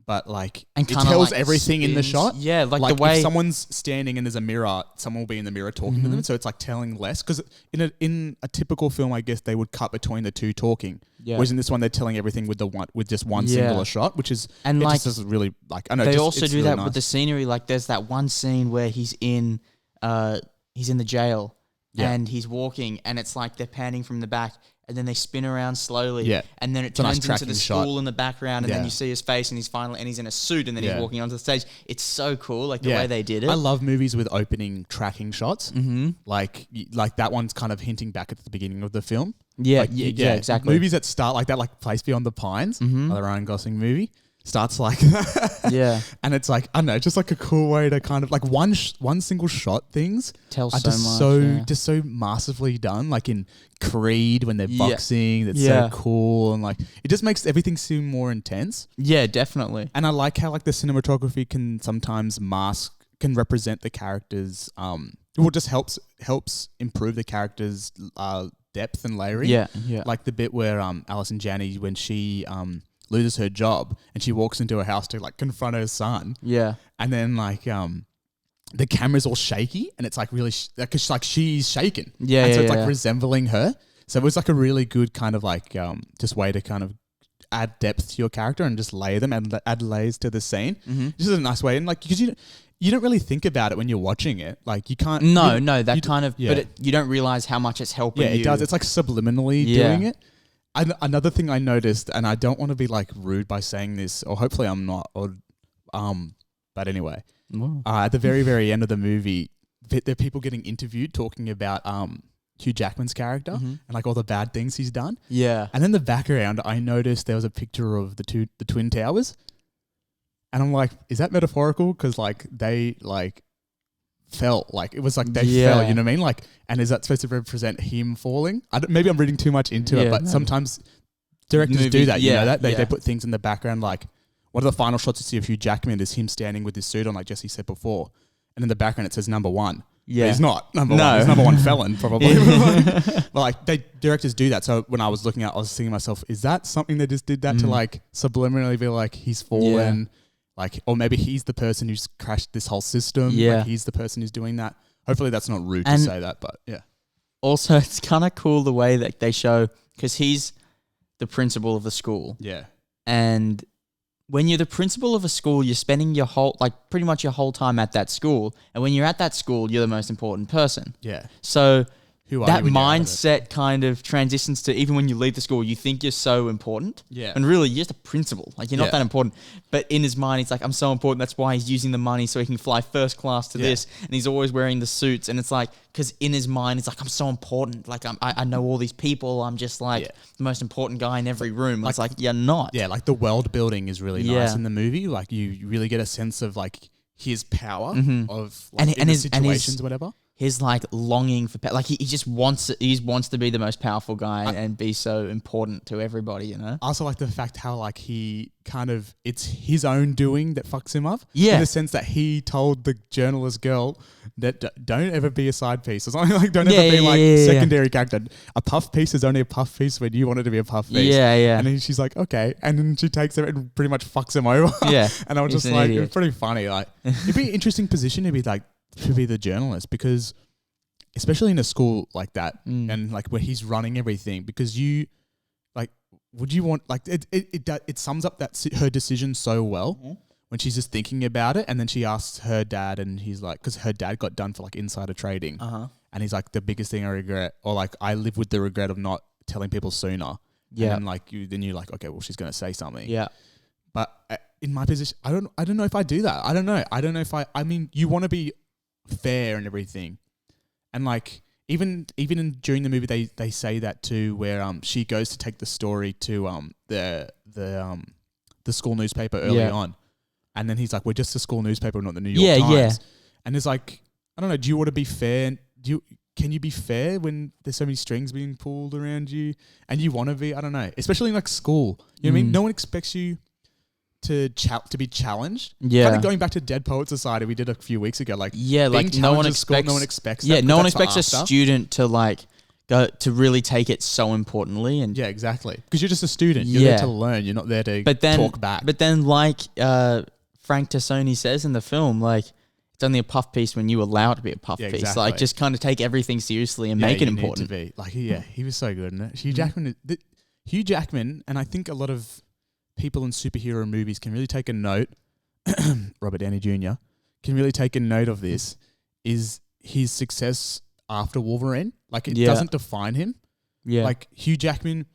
But like, and it tells like everything spins in the shot.
Yeah, like the way
if someone's standing and there's a mirror, someone will be in the mirror talking to them. So it's like telling less. Because in a typical film, I guess they would cut between the two talking. Yeah. Whereas in this one, they're telling everything with just one singular shot, which is and like just really like I know.
They also do that with the scenery. Like there's that one scene where he's in the jail and he's walking, and it's like they're panning from the back. And then they spin around slowly. Yeah. And then it turns into the school in the background. And then you see his face and he's in a suit and then he's walking onto the stage. It's so cool, like the way they did it.
I love movies with opening tracking shots. Mm-hmm. Like that one's kind of hinting back at the beginning of the film.
Yeah, yeah, exactly.
Movies that start like that, like Place Beyond the Pines, the Ryan Gosling movie. Starts like that. Yeah. And it's like, I don't know, just like a cool way to kind of like one single shot things
tells
are just so massively done. Like in Creed when they're boxing, that's so cool. And like, it just makes everything seem more intense.
Yeah, definitely.
And I like how like the cinematography can sometimes can represent the characters. Just helps improve the characters' depth and layering. Yeah. Yeah. Like the bit where Alison Janney, when she loses her job and she walks into a house to like confront her son. Yeah. And then like the camera's all shaky and it's like really because like she's shaken.
Yeah,
and so
yeah,
it's like
yeah.
resembling her. So it was like a really good kind of like just way to kind of add depth to your character and just layer them and add layers to the scene.
Mm-hmm.
This is a nice way, and like because you don't really think about it when you're watching it. Like you can't.
No,
but
you don't realize how much it's helping.
Yeah, it does. It's like subliminally doing it. Another thing I noticed, and I don't want to be like rude by saying this, or hopefully I'm not, but anyway, at the very, very end of the movie, there are people getting interviewed talking about Hugh Jackman's character and like all the bad things he's done.
Yeah.
And in the background, I noticed there was a picture of the Twin Towers. And I'm like, is that metaphorical? Because like they like felt like it was like they fell, you know what I mean? Like, and is that supposed to represent him falling? Maybe I'm reading too much into it, but sometimes directors do that. You know that they put things in the background. Like one of the final shots you see of Hugh Jackman is him standing with his suit on, like Jesse said before, and in the background it says number 1. Yeah, but he's not number 1. He's number 1 felon probably. But like directors do that. So when I was looking at, I was thinking to myself, is that something they just did that to like subliminally be like he's fallen? Yeah. Like, or maybe he's the person who's crashed this whole system. Yeah. Like he's the person who's doing that. Hopefully that's not rude to say that, but yeah.
Also, it's kind of cool the way that they show, because he's the principal of the school.
Yeah.
And when you're the principal of a school, you're spending your whole, like pretty much your whole time at that school. And when you're at that school, you're the most important person.
Yeah.
So that mindset kind of transitions to even when you leave the school, you think you're so important.
Yeah.
And really, you're just a principal. Like, you're not that important. But in his mind, he's like, I'm so important. That's why he's using the money so he can fly first class to this. And he's always wearing the suits. And it's like, because in his mind, it's like, I'm so important. Like, I know all these people. I'm just like the most important guy in every room. Like, it's like, you're not.
Yeah, like the world building is really nice in the movie. Like, you really get a sense of like his power of like, and situations, whatever.
His like longing for like he just wants to be the most powerful guy and be so important to everybody, you know.
I also like the fact how like he kind of it's his own doing that fucks him up.
Yeah,
in the sense that he told the journalist girl that don't ever be a side piece or something, like don't ever be secondary character. A puff piece is only a puff piece when you want it to be a puff piece.
Yeah, yeah.
And then she's like, okay, and then she takes it and pretty much fucks him over.
Yeah,
and I was just like, it was pretty funny. Like it'd be an interesting position to be like. To be the journalist, because especially in a school like that and like where he's running everything, because you like would you want like it sums up her decision so well when she's just thinking about it, and then she asks her dad and he's like, because her dad got done for like insider trading and he's like, the biggest thing I regret, or like I live with the regret of not telling people sooner. Yeah, and like you're like, okay, well she's gonna say something.
Yeah,
but in my position, I don't know if I do that. I don't know if I mean, you want to be fair and everything, and like even during the movie they say that too, where she goes to take the story to the school newspaper early on, and then he's like, we're just a school newspaper, not the New York Times. And it's like, I don't know, do you want to be fair? Can you be fair when there's so many strings being pulled around you and you want to be? I don't know, especially in like school, you know what I mean? No one expects you to be challenged. Yeah. Kind of going back to Dead Poet Society we did a few weeks ago. Like, like no one expects that.
Yeah, no one expects a student to like go to really take it so importantly. And
yeah, exactly. Because you're just a student. You're there to learn. You're not there to talk back.
But then like Frank Tassoni says in the film, like it's only a puff piece when you allow it to be a puff piece. Exactly. Like just kind of take everything seriously and make it important.
Need to be. Like he was so good in it. Hugh Jackman, and I think a lot of people in superhero movies can really take a note, Robert Downey Jr. can really take a note of this, is his success after Wolverine. Like, it doesn't define him. Yeah. Like, Hugh Jackman,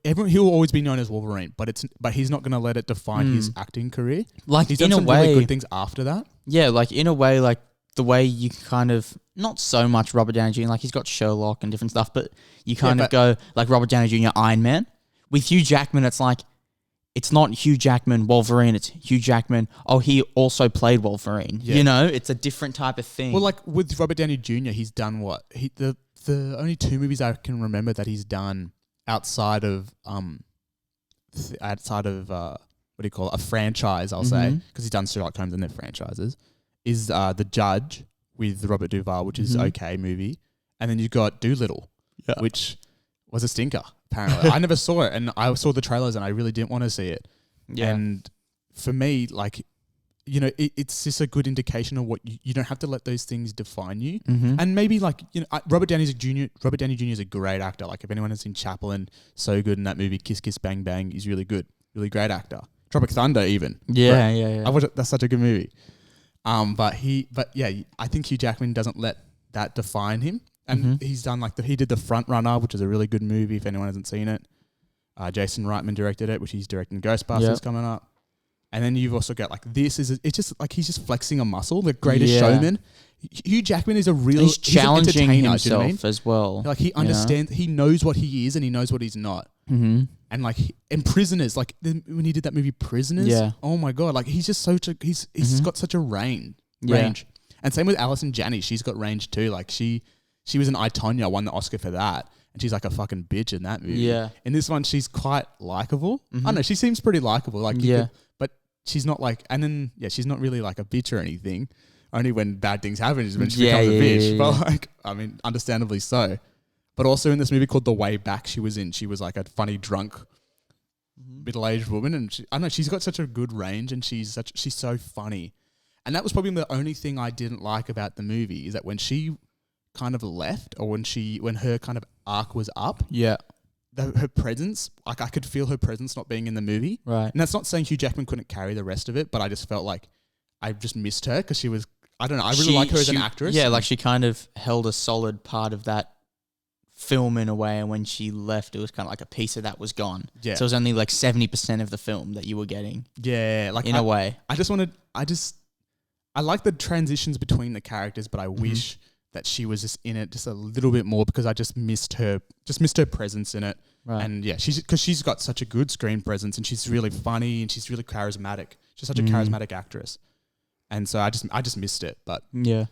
he'll always be known as Wolverine, but he's not going to let it define his acting career.
Like,
he's done some really good things after that.
Yeah, like, in a way, like, the way you kind of, not so much Robert Downey Jr., like, he's got Sherlock and different stuff, but you kind of go, like, Robert Downey Jr., Iron Man. With Hugh Jackman, it's like, it's not Hugh Jackman, Wolverine. It's Hugh Jackman. Oh, he also played Wolverine. Yeah. You know, it's a different type of thing.
What with Robert Downey Jr., he's done what? The only 2 movies I can remember that he's done outside of what do you call it? A franchise, I'll say, because he's done Sherlock Holmes and their franchises, is The Judge with Robert Duvall, which is okay movie, and then you've got Dolittle, which was a stinker. Apparently, I never saw it, and I saw the trailers, and I really didn't want to see it. Yeah. And for me, like, it's just a good indication of what you don't have to let those things define you.
Mm-hmm.
And maybe like, Robert Downey Jr. is a great actor. Like if anyone has seen Chaplin, so good in that movie, Kiss Kiss Bang Bang, he's really good. Really great actor. Tropic Thunder even.
Yeah,
Right.
yeah.
I watched it, that's such a good movie. But I think Hugh Jackman doesn't let that define him. And he's done he did The Front Runner, which is a really good movie if anyone hasn't seen it. Jason Reitman directed it, which he's directing Ghostbusters coming up. And then you've also got it's just like he's just flexing a muscle, the Greatest Showman. Hugh Jackman is he's
challenging himself
you know what I mean?
as well.
Like he understands, he knows what he is and he knows what he's not.
Mm-hmm.
And Prisoners, like when he did that movie Prisoners, oh my god, like he's just he's got such a range. And same with Alison Janney, she's got range too. Like she was in I, Tonya, won the Oscar for that. And she's like a fucking bitch in that movie. Yeah. In this one, she's quite likable. I don't know, she seems pretty likable. Like but she's not like, and then she's not really like a bitch or anything. Only when bad things happen is when she becomes a bitch. Yeah. But like, I mean, understandably so. But also in this movie called The Way Back, she was like a funny drunk middle-aged woman, and I don't know, she's got such a good range, and she's so funny. And that was probably the only thing I didn't like about the movie, is that when she kind of left, or when her kind of arc was up, her presence, like I could feel her presence not being in the movie.
Right.
And that's not saying Hugh Jackman couldn't carry the rest of it, but I just felt like I just missed her because she was, I don't know, I really like her as an actress.
Yeah, like she kind of held a solid part of that film in a way, and when she left, it was kind of like a piece of that was gone. Yeah. So it was only like 70% of the film that you were getting. Yeah, like in a way. I like the transitions between the characters, but I wish that she was just in it just a little bit more, because I just missed her presence in it. Right. And because she's got such a good screen presence, and she's really funny, and she's really charismatic. She's such a charismatic actress. And so I just missed it. But yeah,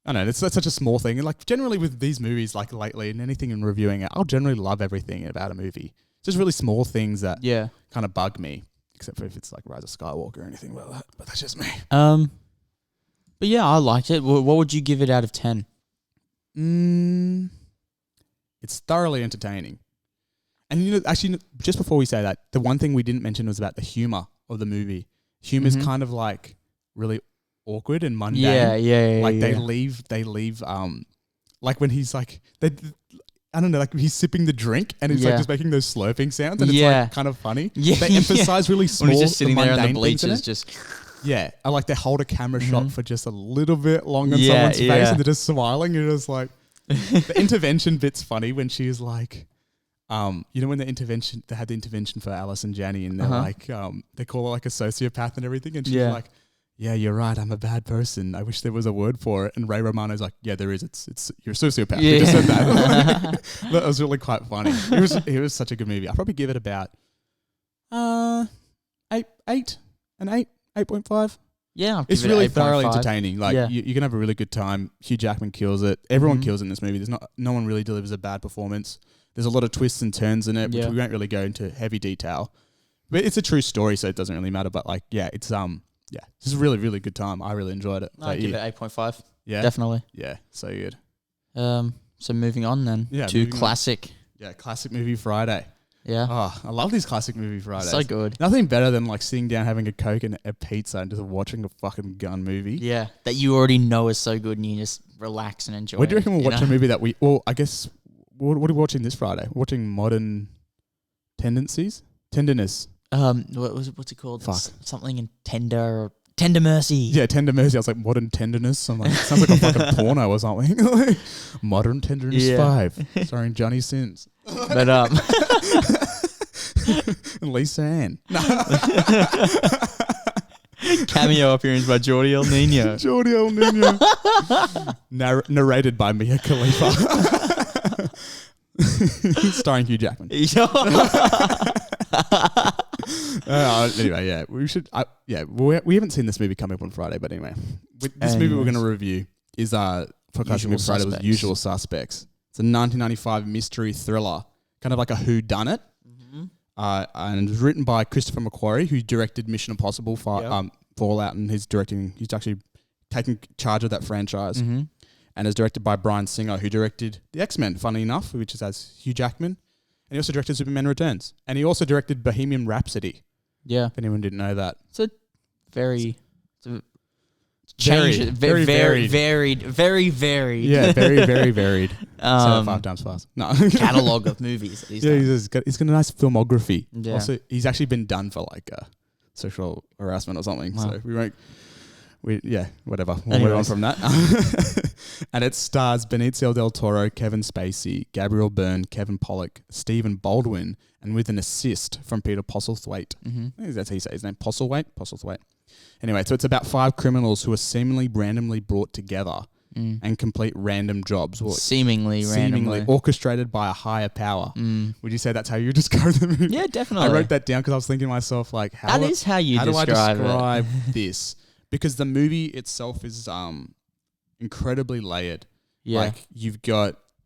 I don't know, that's such a small thing. And like generally with these movies, like lately and anything in reviewing it, I'll generally love everything about a movie. It's just really small things that kind of bug me, except for if it's like Rise of Skywalker or anything like that. But that's just me. But yeah, I liked it. What would you give it out of 10?
It's thoroughly entertaining. And actually, just before we say that, the one thing we didn't mention was about the humor of the movie. Humor is kind of like really awkward and mundane. Yeah. Like they leave. Like when he's like, I don't know, like he's sipping the drink and he's like just making those slurping sounds, and it's like kind of funny. Yeah, they emphasize really small.
When he's just sitting there on the bleachers, just.
Yeah, I like they hold a camera shot for just a little bit long on someone's face, and they're just smiling. You're just like, the intervention bit's funny when she's like, when they had the intervention for Alison Janney, and they're like, they call her like a sociopath and everything, and she's like, yeah, you're right, I'm a bad person. I wish there was a word for it. And Ray Romano's like, yeah, there is. It's you're a sociopath. Yeah. You just said that. That was really quite funny. It was such a good movie. I'll probably give it about 8.5.
Yeah,
it's really thoroughly entertaining. Like you can have a really good time. Hugh Jackman kills it. Everyone kills it in this movie. There's no one really delivers a bad performance. There's a lot of twists and turns in it, which we won't really go into heavy detail. But it's a true story, so it doesn't really matter. But like, it's it's a really, really good time. I really enjoyed it.
I'd give it 8.5. Yeah, definitely.
Yeah, so good.
So moving on then to classic.
Classic movie Friday. Yeah. Oh, I love these classic movie Fridays.
So good.
Nothing better than like sitting down, having a Coke and a pizza and just watching a fucking gun movie.
Yeah. That you already know is so good and you just relax and enjoy.
What do you reckon we'll watch a movie that I guess, what are we watching this Friday? We're watching Modern Tenderness.
What's it called? Fuck. Something in Tender Mercy.
Yeah, Tender Mercy. I was like, Modern Tenderness. I'm like, it sounds like a fucking porno or something. Modern Tenderness 5, starring Johnny Sins.
But
and Lisa Ann.
Cameo appearance by Geordie El Nino.
Narrated by Mia Khalifa. Starring Hugh Jackman. Anyway, we should. We haven't seen this movie coming up on Friday, but anyway, movie we're going to review is for Classic Movie Friday was Usual Suspects. It's a 1995 mystery thriller, kind of like a whodunit, and it was written by Christopher McQuarrie, who directed Mission Impossible, Fallout, and he's actually taking charge of that franchise, and is directed by Bryan Singer, who directed The X-Men, funny enough, which has Hugh Jackman. And he also directed Superman Returns. And he also directed Bohemian Rhapsody. Yeah. If anyone didn't know that.
It's a Change it. Very varied. Very varied.
Yeah, very, very varied. 5 times fast. No.
Catalog of movies. That
he's got a nice filmography.
Yeah.
Also, he's actually been done for like sexual harassment or something. Wow. So we won't. Whatever. We'll move on from that. And it stars Benicio del Toro, Kevin Spacey, Gabriel Byrne, Kevin Pollak, Stephen Baldwin, and with an assist from Peter Postlethwaite. I think that's how you say his name. Postlethwaite. Anyway, so it's about 5 criminals who are seemingly randomly brought together and complete random jobs.
Seemingly randomly.
Orchestrated by a higher power. Would you say that's how you describe the movie?
Yeah, definitely.
I wrote that down because I was thinking to myself, like, how do I describe this? Because the movie itself is incredibly layered.
Yeah.
Like,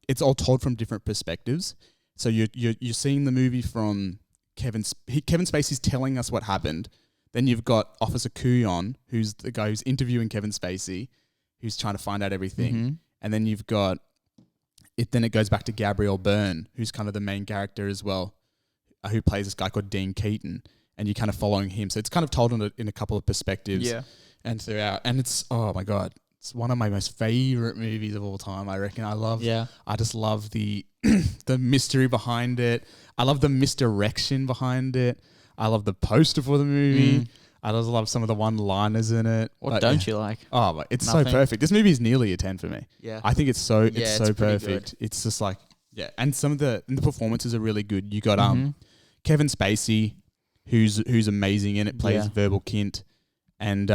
it's all told from different perspectives. So you're seeing the movie from Kevin Spacey's telling us what happened. Then you've got Officer Kuyon, who's the guy who's interviewing Kevin Spacey, who's trying to find out everything. And then you've got it. Then it goes back to Gabriel Byrne, who's kind of the main character as well, who plays this guy called Dean Keaton, and you're kind of following him. So it's kind of told in a couple of perspectives.
Yeah.
And throughout, and it's oh my god, it's one of my most favorite movies of all time. I reckon. I just love the the mystery behind it. I love the misdirection behind it. I love the poster for the movie. I just love some of the one-liners in it.
What don't you like?
Oh, but it's so perfect. This movie is nearly a 10 for me.
Yeah,
I think it's so perfect. It's just like and some of the performances are really good. You got Kevin Spacey, who's amazing in it, plays Verbal Kint, and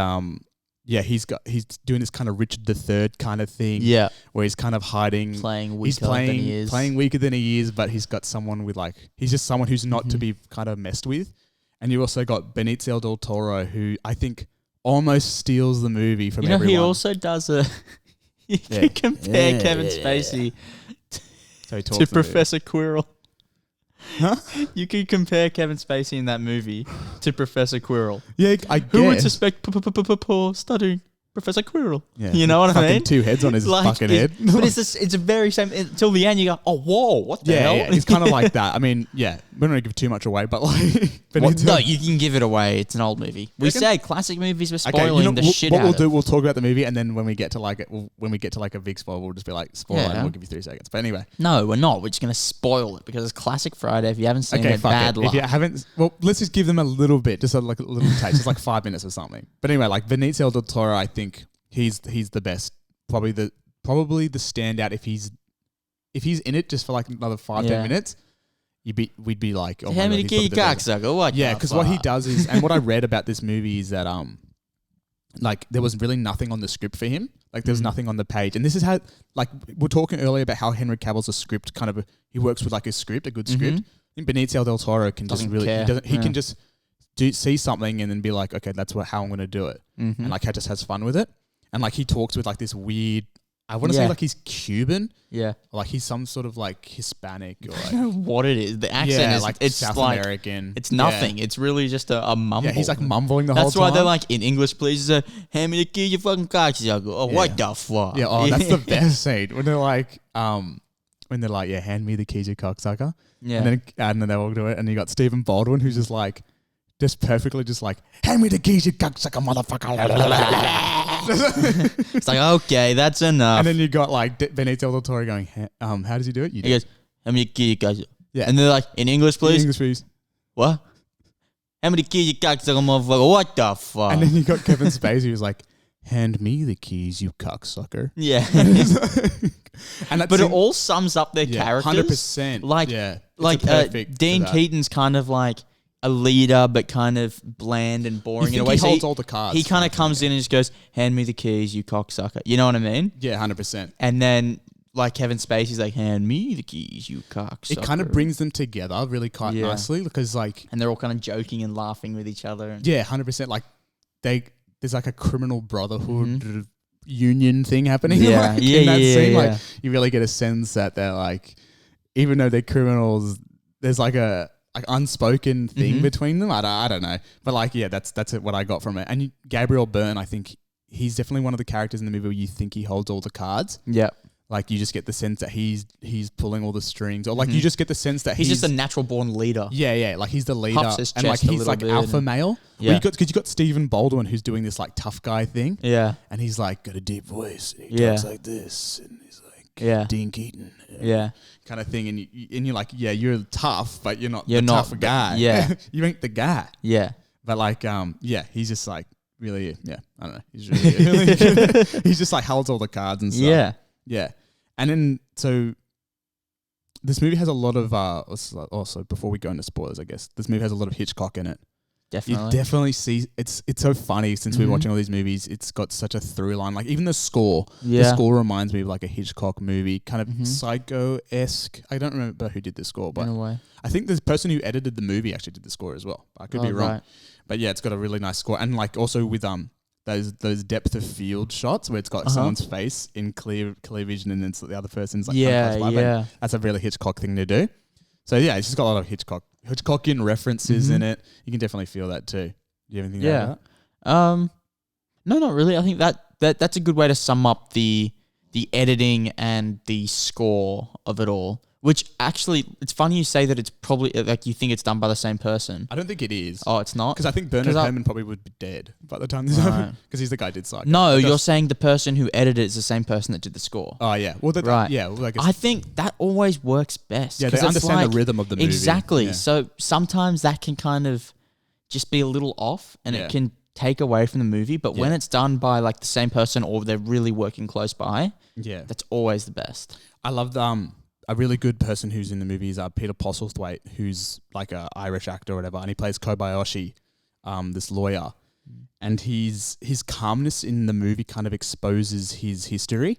he's doing this kind of Richard III kind of thing. Yeah, where he's kind of hiding, playing weaker than he is, but he's got someone with he's just someone who's not to be kind of messed with. And you also got Benicio del Toro, who I think almost steals the movie from everyone.
He also does you can compare Kevin Spacey to Professor Quirrell.
Huh?
You could compare Kevin Spacey in that movie to Professor Quirrell.
Yeah, I guess.
Who would suspect poor stuttering Professor Quirrell? Yeah. You know what I mean?
2 heads on his fucking head.
But it's a very same. Until the end, you go, oh, whoa, what the hell?
Yeah, it's kind of like that. I mean, yeah, we don't want to give too much away, but
no, you can give it away. It's an old movie. We say classic movies, we're spoiling the shit out of it.
What we'll do, we'll talk about the movie, and then when we get to a big spoil, we'll just be like, spoiler, and we'll give you 3 seconds. But anyway.
No, we're not. We're just going to spoil it because it's Classic Friday. If you haven't seen it, bad luck.
If you haven't, well, let's just give them a little bit, just a little taste. It's like 5 minutes or something. But anyway, Benicio del Toro, I think he's the best. Probably the standout. If he's in it just for another 5-10 minutes, we'd be like, oh
how many key cocksucker? What?
Yeah, because what he does is, and what I read about this movie is that there was really nothing on the script for him. There was nothing on the page, and this is how we're talking earlier about how Henry Cavill's a script he works with a script, a good script. I think Benicio del Toro can can just see something and then be like, okay, that's how I'm going to do it, and he just has fun with it. And he talks with this weird, I want to say he's Cuban. Yeah. He's some sort of Hispanic or
I don't know what it is. The accent is it's
South American.
It's nothing. Yeah. It's really just a mumble.
Yeah, he's mumbling the whole time.
That's why they're in English, please. Hand me the key, you fucking cocksucker. Oh, what the fuck?
Yeah, that's the best scene. When they're yeah, hand me the keys, you cocksucker. Yeah. And then they all do it. And you got Stephen Baldwin, who's just perfectly hand me the keys, you cocksucker, motherfucker.
It's okay, that's enough.
And then you got Benicio del Toro going, how does he do it?
He goes, how many keys, you guys? Yeah. And they're like, in English, please?
In English, please.
What? How many keys, you cocksucker, motherfucker? What the fuck?
And then you got Kevin Spacey, who's like, hand me the keys, you cocksucker.
Yeah. But it all sums up their characters.
100%.
Dean Keaton's kind of a leader, but kind of bland and boring in a way.
He holds all the cards.
He kind of comes in and just goes, hand me the keys, you cocksucker. You know what I mean?
Yeah, 100%.
And then Kevin Spacey's hand me the keys, you cocksucker.
It kind of brings them together really quite nicely because
and they're all kind of joking and laughing with each other.
Yeah, 100%. There's a criminal brotherhood union thing happening.
Yeah,
in that scene. You really get a sense that they're even though they're criminals, there's a unspoken thing between them. I don't know, but that's what I got from it. And Gabriel Byrne, I think he's definitely one of the characters in the movie where you think he holds all the cards.
Yeah,
Like you just get the sense that he's pulling all the strings, or like you just get the sense that
he's just a natural born leader.
Yeah, like he's the leader,
Puffs his
and like
chest a
he's like
little bit
alpha male.
Yeah,
because you got Stephen Baldwin who's doing this like tough guy thing.
Yeah,
and he's like got a deep voice. And he talks like this, and he's like Dean Keaton.
Yeah.
Kind of thing, and you're like, yeah, you're tough, but you're not the tough guy.
Yeah,
you ain't the guy.
Yeah,
but like, he's just like really, I don't know. He's really, he's just like holds all the cards and stuff. Yeah. And then, so this movie has a lot of, also before we go into spoilers, I guess, this movie has a lot of Hitchcock in it.
Definitely.
You definitely see, it's so funny since we're watching all these movies, it's got such a through line. Like even the score, the score reminds me of like a Hitchcock movie, kind of Psycho-esque. I don't remember who did the score, but I think the person who edited the movie actually did the score as well. I could be wrong. Right. But yeah, it's got a really nice score. And like also with those depth of field shots where it's got someone's face in clear vision and then the other person's like close by. That's a really Hitchcock thing to do. So yeah, it's just got a lot of Hitchcockian references in it. You can definitely feel that too. Do you have anything about that?
No, not really. I think that's a good way to sum up the editing and the score of it all. Which actually, it's funny you say that it's probably, like, you think it's done by the same person.
I don't think it is.
Oh, it's not?
Because I think Bernard Herrmann probably would be dead by the time this happened. Because he's the guy who did Psycho.
No, you're saying the person who edited it is the same person that did the score.
Oh, yeah. Well,
right.
Yeah. Well,
I think that always works best.
Yeah, they understand the rhythm of the movie.
Exactly.
Yeah.
So sometimes that can kind of just be a little off and it can take away from the movie. But when it's done by like the same person or they're really working close by, that's always the best.
I love a really good person who's in the movie is Peter Postlethwaite, who's like an Irish actor or whatever, and he plays Kobayashi, this lawyer. And his calmness in the movie kind of exposes his history.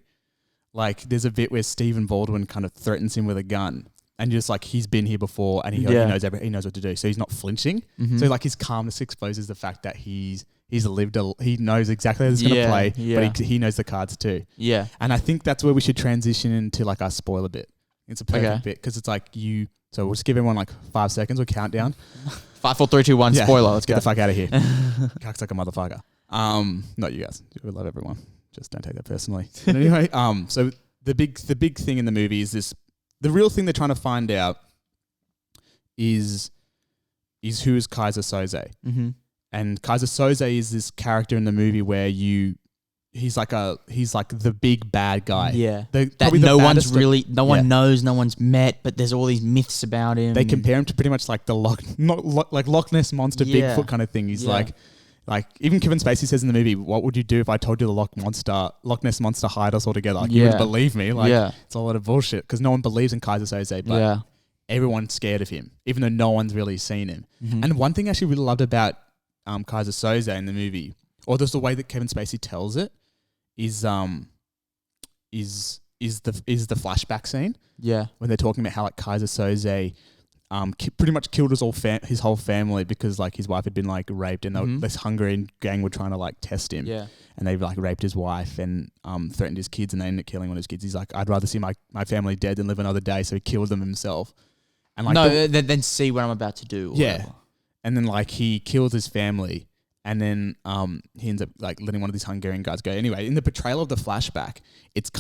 Like there's a bit where Stephen Baldwin kind of threatens him with a gun, and just like he's been here before, and he knows he knows what to do, so he's not flinching. So like his calmness exposes the fact that he knows exactly how he's going to play, but he knows the cards too. Yeah, and I think that's where we should transition into like our spoiler bit. It's a perfect bit because it's like so we'll just give everyone like 5 seconds. We'll count down.
5, 4, 3, 2, 1. Spoiler. Let's
get the fuck out of here. Cuck's like a motherfucker. Not you guys. We love everyone. Just don't take that personally. But anyway, so the big thing in the movie is this. The real thing they're trying to find out is who is Kaiser Soze. And Kaiser Soze is this character in the movie where he's like the big bad guy. Yeah.
That no one knows, no one's met, but there's all these myths about him.
They compare him to pretty much like the Loch Ness Monster, Bigfoot kind of thing. He's like even Kevin Spacey says in the movie, what would you do if I told you the Loch Ness Monster hide us all together? Like, you wouldn't believe me. Like it's a lot of bullshit because no one believes in Kaiser Soze, but everyone's scared of him, even though no one's really seen him. And one thing I actually really loved about Kaiser Soze in the movie, or just the way that Kevin Spacey tells it, is the flashback scene. Yeah, when they're talking about how like Kaiser Soze pretty much killed his whole family because like his wife had been like raped, and this Hungarian gang were trying to like test him. Yeah, and they like raped his wife and threatened his kids, and they ended up killing one of his kids. He's like, I'd rather see my family dead than live another day, so he killed them himself. And like
then see what I'm about to do.
Whatever. And then like he kills his family. And then he ends up like letting one of these Hungarian guys go. Anyway, in the portrayal of the flashback, it's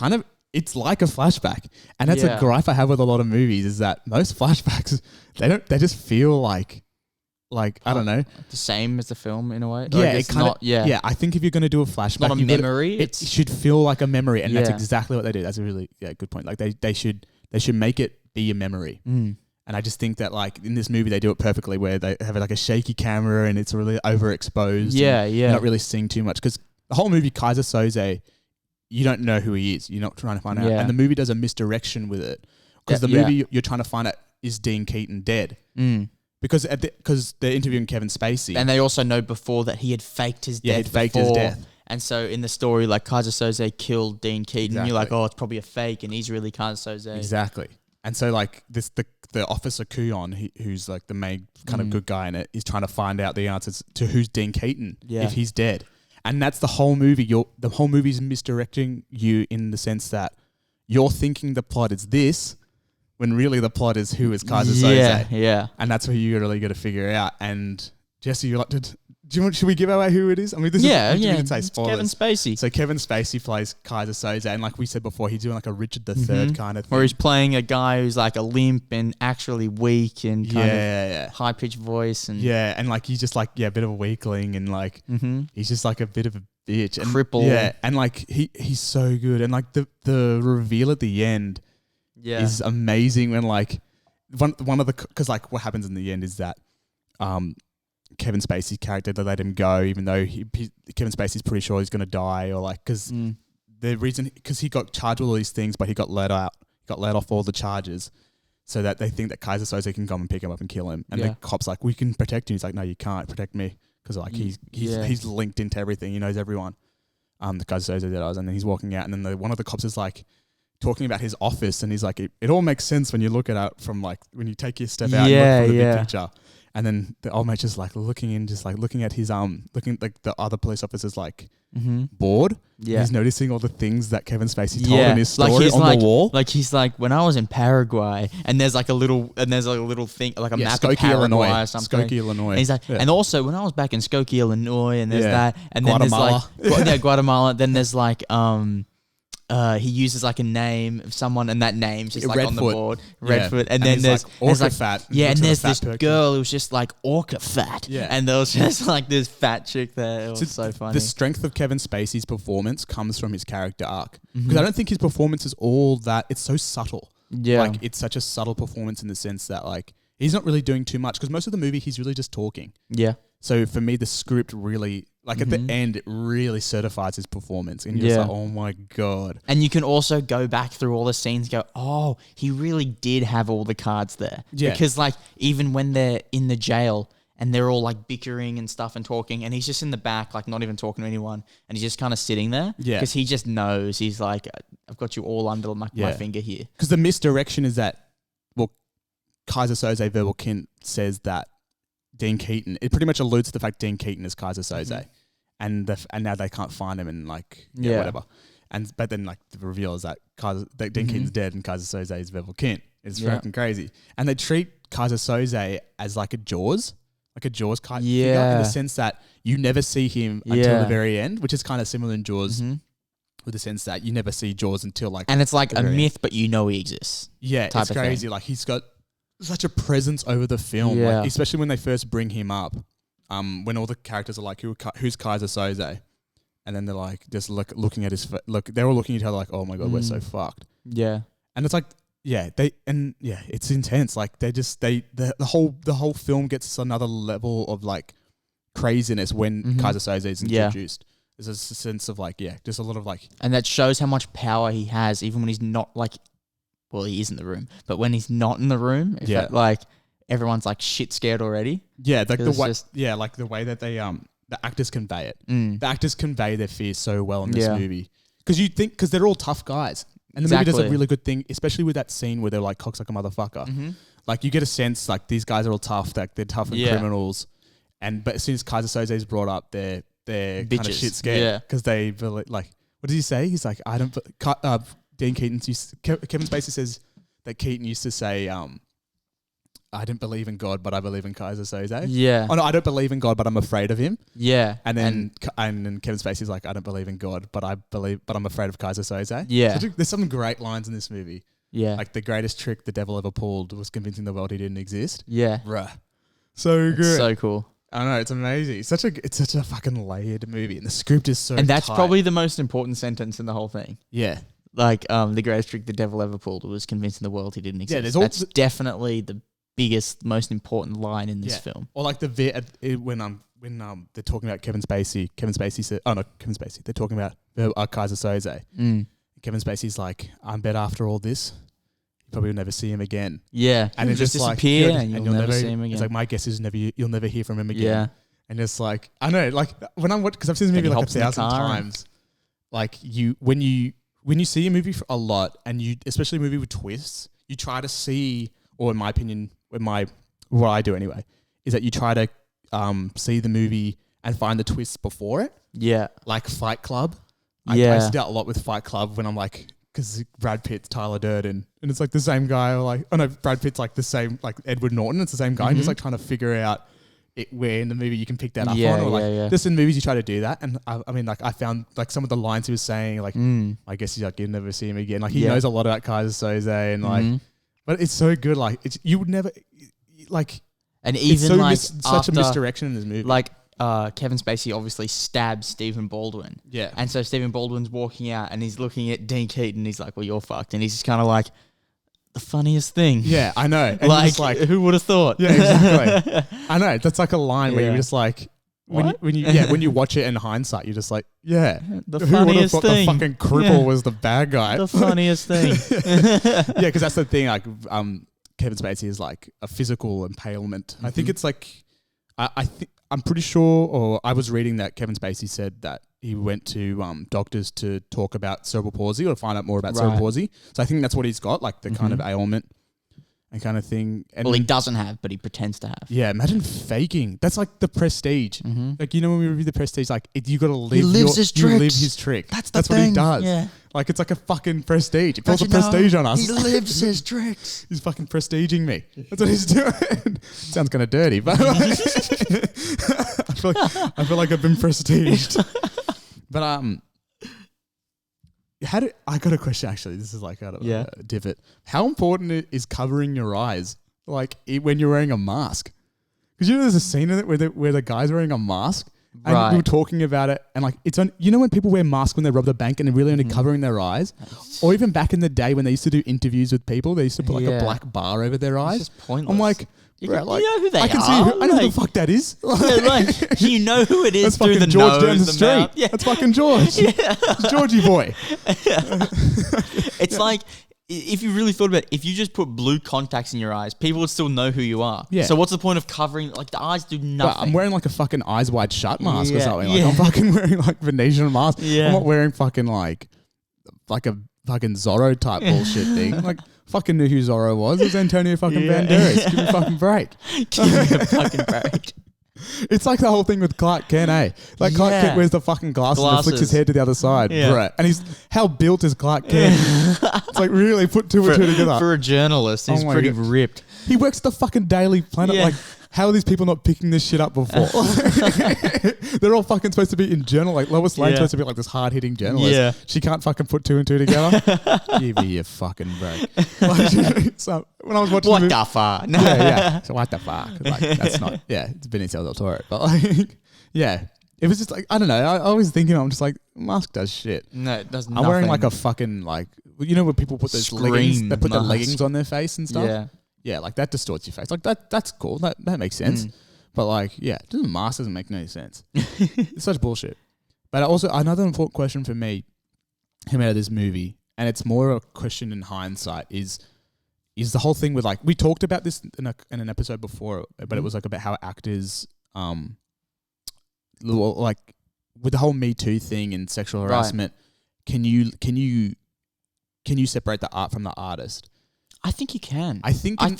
like a flashback. And that's a gripe I have with a lot of movies is that most flashbacks, they just feel like I don't know.
The same as the film in a way?
Yeah, it kind of, yeah. I think if you're going to do a flashback,
not a memory.
It should feel like a memory. And that's exactly what they do. That's a really good point. Like they should make it be a memory. And I just think that like in this movie they do it perfectly where they have like a shaky camera and it's really overexposed. You're not really seeing too much because the whole movie Kaiser Soze, you don't know who he is. You're not trying to find out. And the movie does a misdirection with it because the movie you're trying to find out is Dean Keaton dead. Because they're interviewing Kevin Spacey.
And they also know before that he had faked his death.
Yeah, he'd faked his death.
And so in the story, like Kaiser Soze killed Dean Keaton. And you're like, oh, it's probably a fake and he's really Kaiser Soze.
Exactly. And so like the officer Kuyon, who's like the main kind of good guy in it, is trying to find out the answers to who's Dean Keaton if he's dead. And that's the whole movie. The whole movie's misdirecting you in the sense that you're thinking the plot is this, when really the plot is who is Kaiser Soze. Yeah. And that's what you really got to figure out. And Jesse, you like to Should we give away who it is? I mean, this
yeah.
say spoilers.
Kevin Spacey.
So Kevin Spacey plays Kaiser Soze, and like we said before, he's doing like a Richard III kind of thing.
Or he's playing a guy who's like a limp and actually weak and kind of high pitched voice and
and like he's just like a bit of a weakling and like he's just like a bit of a bitch and
cripple.
And like he's so good, and like the reveal at the end is amazing when like one of the because like what happens in the end is that Kevin Spacey's character, they let him go even though Kevin Spacey's pretty sure he's going to die, or like because the reason because he got charged with all these things but he got let off all the charges so that they think that Kaiser Soze can come and pick him up and kill him, and the cop's like, we can protect you. He's like, no, you can't protect me because like he's linked into everything, he knows everyone. The Kaiser Soze does, and then he's walking out, and then one of the cops is like talking about his office, and he's like, it all makes sense when you look at it from like when you take your step out and look for the big picture. And then the old mate's just like looking at his looking like the other police officers like bored. Yeah, he's noticing all the things that Kevin Spacey told in his story on the wall.
Like he's like, when I was in Paraguay, and there's like a little thing like a map of Paraguay or something.
Skokie, Illinois.
And he's like, and also when I was back in Skokie, Illinois, and there's that, and Guatemala. Then there's like Guatemala. Then there's like he uses like a name of someone, and that name's just like on the board, Redfoot. And then there's
like Orca Fat.
Yeah, and there's this girl who's just like Orca Fat. Yeah, and there was just like this fat chick there. It was so funny.
The strength of Kevin Spacey's performance comes from his character arc, because I don't think his performance is all that. It's so subtle. Yeah, like it's such a subtle performance in the sense that like he's not really doing too much, because most of the movie he's really just talking. Yeah. So for me, the script really, like at the end, it really certifies his performance. And you're just like, oh my God.
And you can also go back through all the scenes and go, oh, he really did have all the cards there. Yeah. Because like even when they're in the jail and they're all like bickering and stuff and talking, and he's just in the back, like not even talking to anyone, and he's just kind of sitting there. Yeah. Because he just knows, he's like, I've got you all under my finger here.
Because the misdirection is that, well, Kaiser Soze Verbal Kint says that Dean Keaton, it pretty much alludes to the fact Dean Keaton is Kaiser Soze, and now they can't find him, and like whatever, but then like the reveal is that Dean Keaton's dead and Kaiser Soze is Verbal Kint. It's fucking crazy, and they treat Kaiser Soze as like a Jaws figure, in the sense that you never see him until the very end, which is kind of similar in Jaws. With the sense that you never see Jaws until like,
and it's like a myth, but you know he exists.
Yeah, it's crazy. Like he's got such a presence over the film, like, especially when they first bring him up. When all the characters are like, who's Kaiser Soze? And then they're like, just looking at his they're all looking at each other like, oh my God, we're so fucked. Yeah. And it's like, it's intense. Like the whole film gets another level of like craziness when Kaiser Soze is introduced. There's a sense of like, just a lot of like,
and that shows how much power he has, even when he's not like, well, he is in the room, but when he's not in the room, like everyone's like shit scared already.
Yeah, like like the way that they the actors convey it. The actors convey their fear so well in this movie, because they're all tough guys, and the movie does a really good thing, especially with that scene where they're like cocksucker motherfucker. Like you get a sense like these guys are all tough, like they're tough and criminals, but as soon as Kaiser Soze is brought up, they're kind of shit scared because they like, what does he say? He's like, I don't. Dean Keaton Kevin Spacey says that Keaton used to say, I don't believe in God, but I believe in Kaiser Soze. Yeah. Oh no, I don't believe in God, but I'm afraid of him. Yeah. And then Kevin Spacey's like, I don't believe in God, but I'm afraid of Kaiser Soze. Yeah. So there's some great lines in this movie. Yeah. Like the greatest trick the devil ever pulled was convincing the world he didn't exist. Yeah. Bruh. So good.
It's so cool.
I know, it's amazing. It's such a fucking layered movie, and the script is so
And that's
tight.
Probably the most important sentence in the whole thing.
Yeah.
Like, the greatest trick the devil ever pulled was convincing the world he didn't exist. Yeah, that's definitely the biggest, most important line in this film.
Or like when they're talking about Kevin Spacey said, oh no, Kevin Spacey, they're talking about Kaiser Soze. Kevin Spacey's like, I bet after all this, you probably will never see him again. Yeah. And it's just
disappear and you'll never see him again.
It's like, my guess is you'll never hear from him again. Yeah. And it's like, I know, like when because I've seen this movie like 1,000 times. Like when you see a movie for a lot, and especially a movie with twists, you try to see, or in my opinion, what I do anyway, is that you try to see the movie and find the twists before it. Yeah. Like Fight Club. I see that a lot with Fight Club when I'm like, because Brad Pitt's Tyler Durden, and it's like the same guy, or like, oh no, Brad Pitt's like the same, like Edward Norton, it's the same guy, and just like trying to figure out, where in the movie you can pick that up
Yeah,
on. Or like,
yeah.
just in movies you try to do that. And I mean, like I found like some of the lines he was saying, like I guess he's like, you'll never see him again. Like he knows a lot about Kaiser Soze and like, but it's so good. Like you would never like,
and even like
such a misdirection in this movie.
Like Kevin Spacey obviously stabs Stephen Baldwin.
Yeah.
And so Stephen Baldwin's walking out and he's looking at Dean Keaton. He's like, well, you're fucked. And he's just kind of like, the funniest thing.
Yeah, I know. And
like who would have thought?
Yeah, exactly. I know. That's like a line where you're just like, when you watch it in hindsight, you're just like, yeah.
The funniest thing.
The fucking cripple was the bad guy.
The funniest thing.
Yeah, because that's the thing. Like, Kevin Spacey is like a physical impalement. I think it's like, I'm pretty sure, or I was reading that Kevin Spacey said that he went to doctors to talk about cerebral palsy or to find out more about cerebral palsy. So I think that's what he's got, like the kind of ailment and kind of thing. And
well, he doesn't have, but he pretends to have.
Yeah, imagine faking. That's like the Prestige. Like, you know, when we review the Prestige, like you got to live.
He lives his tricks.
You live his trick.
That's
what he does. Yeah. Like, it's like a fucking Prestige. He pulls a Prestige on us.
He lives his tricks.
He's fucking prestiging me. That's what he's doing. Sounds kind of dirty, but I feel like I've been prestiged. But I got a question actually. This is like a divot. How important is covering your eyes, like when you're wearing a mask? Because you know there's a scene in it where the guy's wearing a mask. And we were talking about it, and like it's on. You know when people wear masks when they rob the bank and they're really only covering their eyes, or even back in the day when they used to do interviews with people, they used to put like a black bar over their eyes.
It's just pointless.
I'm like,
you know who they are.
I know who the fuck that is.
Like, you know who it is.
That's
through
fucking
the
George
nose,
down the street.
mouth. Yeah.
That's fucking George. It's Georgie boy.
It's like, if you really thought about it, if you just put blue contacts in your eyes, people would still know who you are. Yeah. So what's the point of covering? Like, the eyes do nothing.
But I'm wearing like a fucking eyes wide shut mask or something. Like, I'm fucking wearing like Venetian mask. I'm not wearing fucking like a fucking Zorro type bullshit thing. Like, fucking knew who Zorro was. It was Antonio fucking Banderas. Give me a fucking break.
Give me a fucking break.
It's like the whole thing with Clark Kent, eh? Like Clark Kent wears the fucking glasses and flicks his head to the other side. Yeah. Right. And how built is Clark Kent? It's like, really put two and two together.
For a journalist, he's pretty ripped.
He works the fucking Daily Planet. Like, how are these people not picking this shit up before? They're all fucking supposed to be in journal. Like Lois Lane's supposed to be like this hard-hitting journalist. Yeah. She can't fucking put two and two together. Give me a fucking break. Like, so when I was watching
what the fuck?
So what the fuck? Like, that's not. Yeah, it's Benicio del Toro. But like, it was just like, I don't know. I was thinking, I'm just like, mask does shit.
No, it does nothing.
I'm wearing like a fucking like, you know when people put those leggings, they put their leggings on their face and stuff. Yeah. Yeah, like that distorts your face. Like that's cool. That makes sense. But like, mask doesn't make any sense. It's such bullshit. But also another important question for me came out of this movie, and it's more a question in hindsight, is the whole thing with like, we talked about this in an episode before, but it was like about how actors like with the whole Me Too thing and sexual harassment, can you separate the art from the artist?
I think you can.
I think
you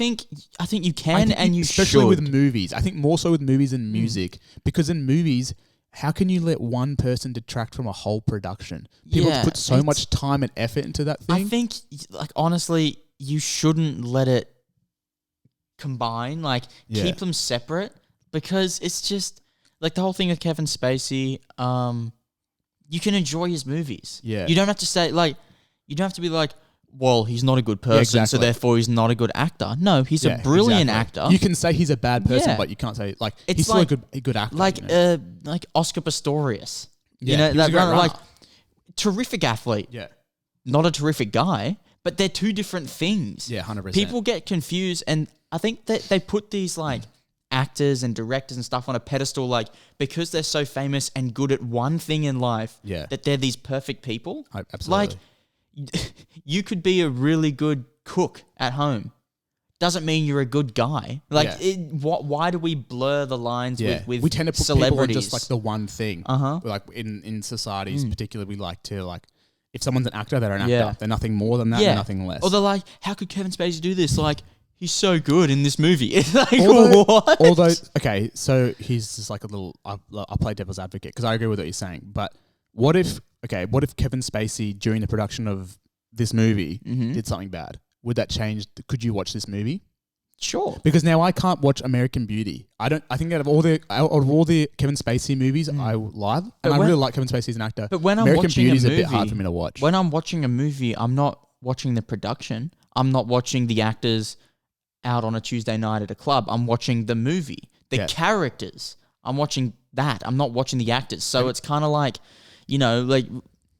can, and you should.
Especially with movies. I think more so with movies and music. Because in movies, how can you let one person detract from a whole production? People put so much time and effort into that thing.
I think, like, honestly, you shouldn't let it combine. Like, keep them separate. Because it's just, like, the whole thing with Kevin Spacey, you can enjoy his movies. Yeah. You don't have to say, like, you don't have to be like, well, he's not a good person, so therefore he's not a good actor. No, he's a brilliant actor.
You can say he's a bad person, but you can't say like he's still a good actor.
Like like Oscar Pistorius. You know, like terrific athlete. Yeah. Not a terrific guy, but they're two different things.
Yeah, 100%.
People get confused, and I think that they put these like actors and directors and stuff on a pedestal, like, because they're so famous and good at one thing in life, that they're these perfect people.
Absolutely.
Like, you could be a really good cook at home. Doesn't mean you're a good guy. Like, why do we blur the lines with we tend to put celebrities
people on just like the one thing. Like in societies, particularly, we like to like, if someone's an actor, they're an actor. They're nothing more than that. They're nothing less.
Or they're like, how could Kevin Spacey do this? Like, he's so good in this movie. It's like, what?
Although, okay, so he's just like a little. I'll play devil's advocate because I agree with what you're saying. But what if Kevin Spacey during the production of this movie did something bad? Would that change? Could you watch this movie?
Sure.
Because now I can't watch American Beauty. I think out of all the Kevin Spacey movies, I love, and I really like Kevin Spacey as an actor.
But when
American
I'm watching
Beauty is
a
a
movie,
bit hard for me to watch.
When I'm watching a movie, I'm not watching the production. I'm not watching the actors out on a Tuesday night at a club. I'm watching the movie, the characters. I'm watching that. I'm not watching the actors. So it's kind of like, like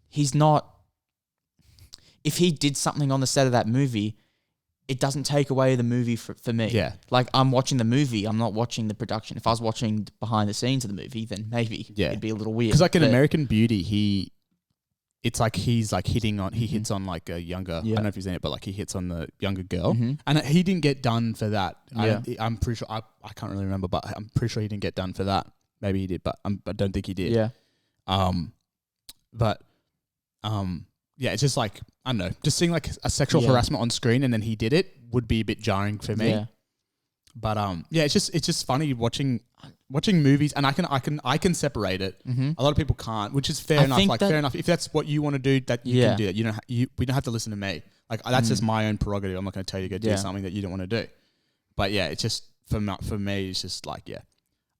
he's not. If he did something on the set of that movie, it doesn't take away the movie for me.
Yeah.
Like, I'm watching the movie. I'm not watching the production. If I was watching behind the scenes of the movie, then maybe it'd be a little weird.
Because like in American Beauty, he hits on like a younger, I don't know if he's in it, but like he hits on the younger girl. And he didn't get done for that.
Yeah.
I'm pretty sure, I can't really remember, but I'm pretty sure he didn't get done for that. Maybe he did, but I don't think he did.
Yeah.
Yeah, it's just like, I don't know, just seeing like a sexual harassment on screen and then he did it would be a bit jarring for me.
Yeah.
But it's just funny watching movies, and I can separate it. A lot of people can't, which is fair enough. Like, fair enough. If that's what you want to do, that you can do it. We don't have to listen to me. Like, that's just my own prerogative. I'm not going to tell you to go do something that you don't want to do. But yeah, it's just for me, it's just like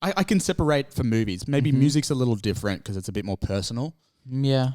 I can separate for movies. Maybe music's a little different because it's a bit more personal.
Yeah.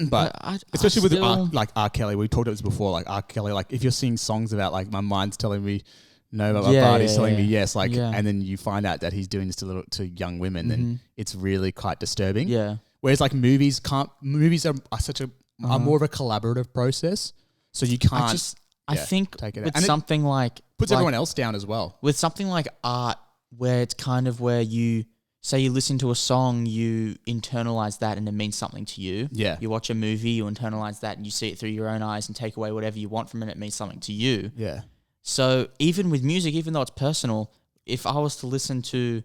But especially with R. Kelly, we talked about this before. Like R. Kelly, like if you're singing songs about like my mind's telling me no, but my body's telling me yes, like, and then you find out that he's doing this to young women, then it's really quite disturbing.
Yeah.
Whereas like movies are more of a collaborative process, so you can't.
I think
take it
with
out.
something like
puts everyone else down as well.
With something like art, where it's kind of where you say you listen to a song, you internalize that and it means something to you.
Yeah.
You watch a movie, you internalize that and you see it through your own eyes and take away whatever you want from it. It means something to you.
Yeah.
So even with music, even though it's personal, if I was to listen to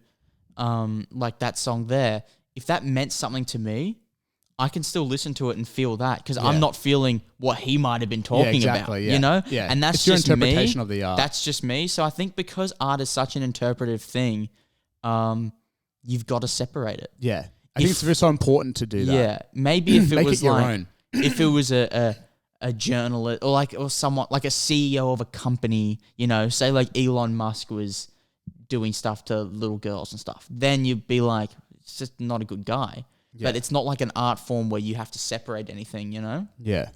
like that song there, if that meant something to me, I can still listen to it and feel that because I'm not feeling what he might have been talking about, you know?
Yeah.
And that's
it's your
just
interpretation
me.
of the art.
That's just me. So I think because art is such an interpretive thing, you've got to separate it.
Yeah. I think it's so important to do that.
Yeah. Maybe if it
Make
was
it your
like,
own.
if it was a journalist or someone like a CEO of a company, you know, say like Elon Musk was doing stuff to little girls and stuff, then you'd be like, it's just not a good guy. Yeah. But it's not like an art form where you have to separate anything, you know?
Yeah.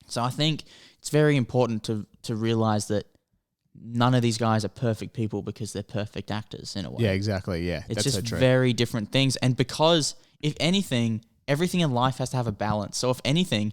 So I think it's very important to realize that none of these guys are perfect people because they're perfect actors in a way.
Yeah, exactly. Yeah.
It's
that's
just
so true.
very different things. And because, if anything, everything in life has to have a balance. So if anything,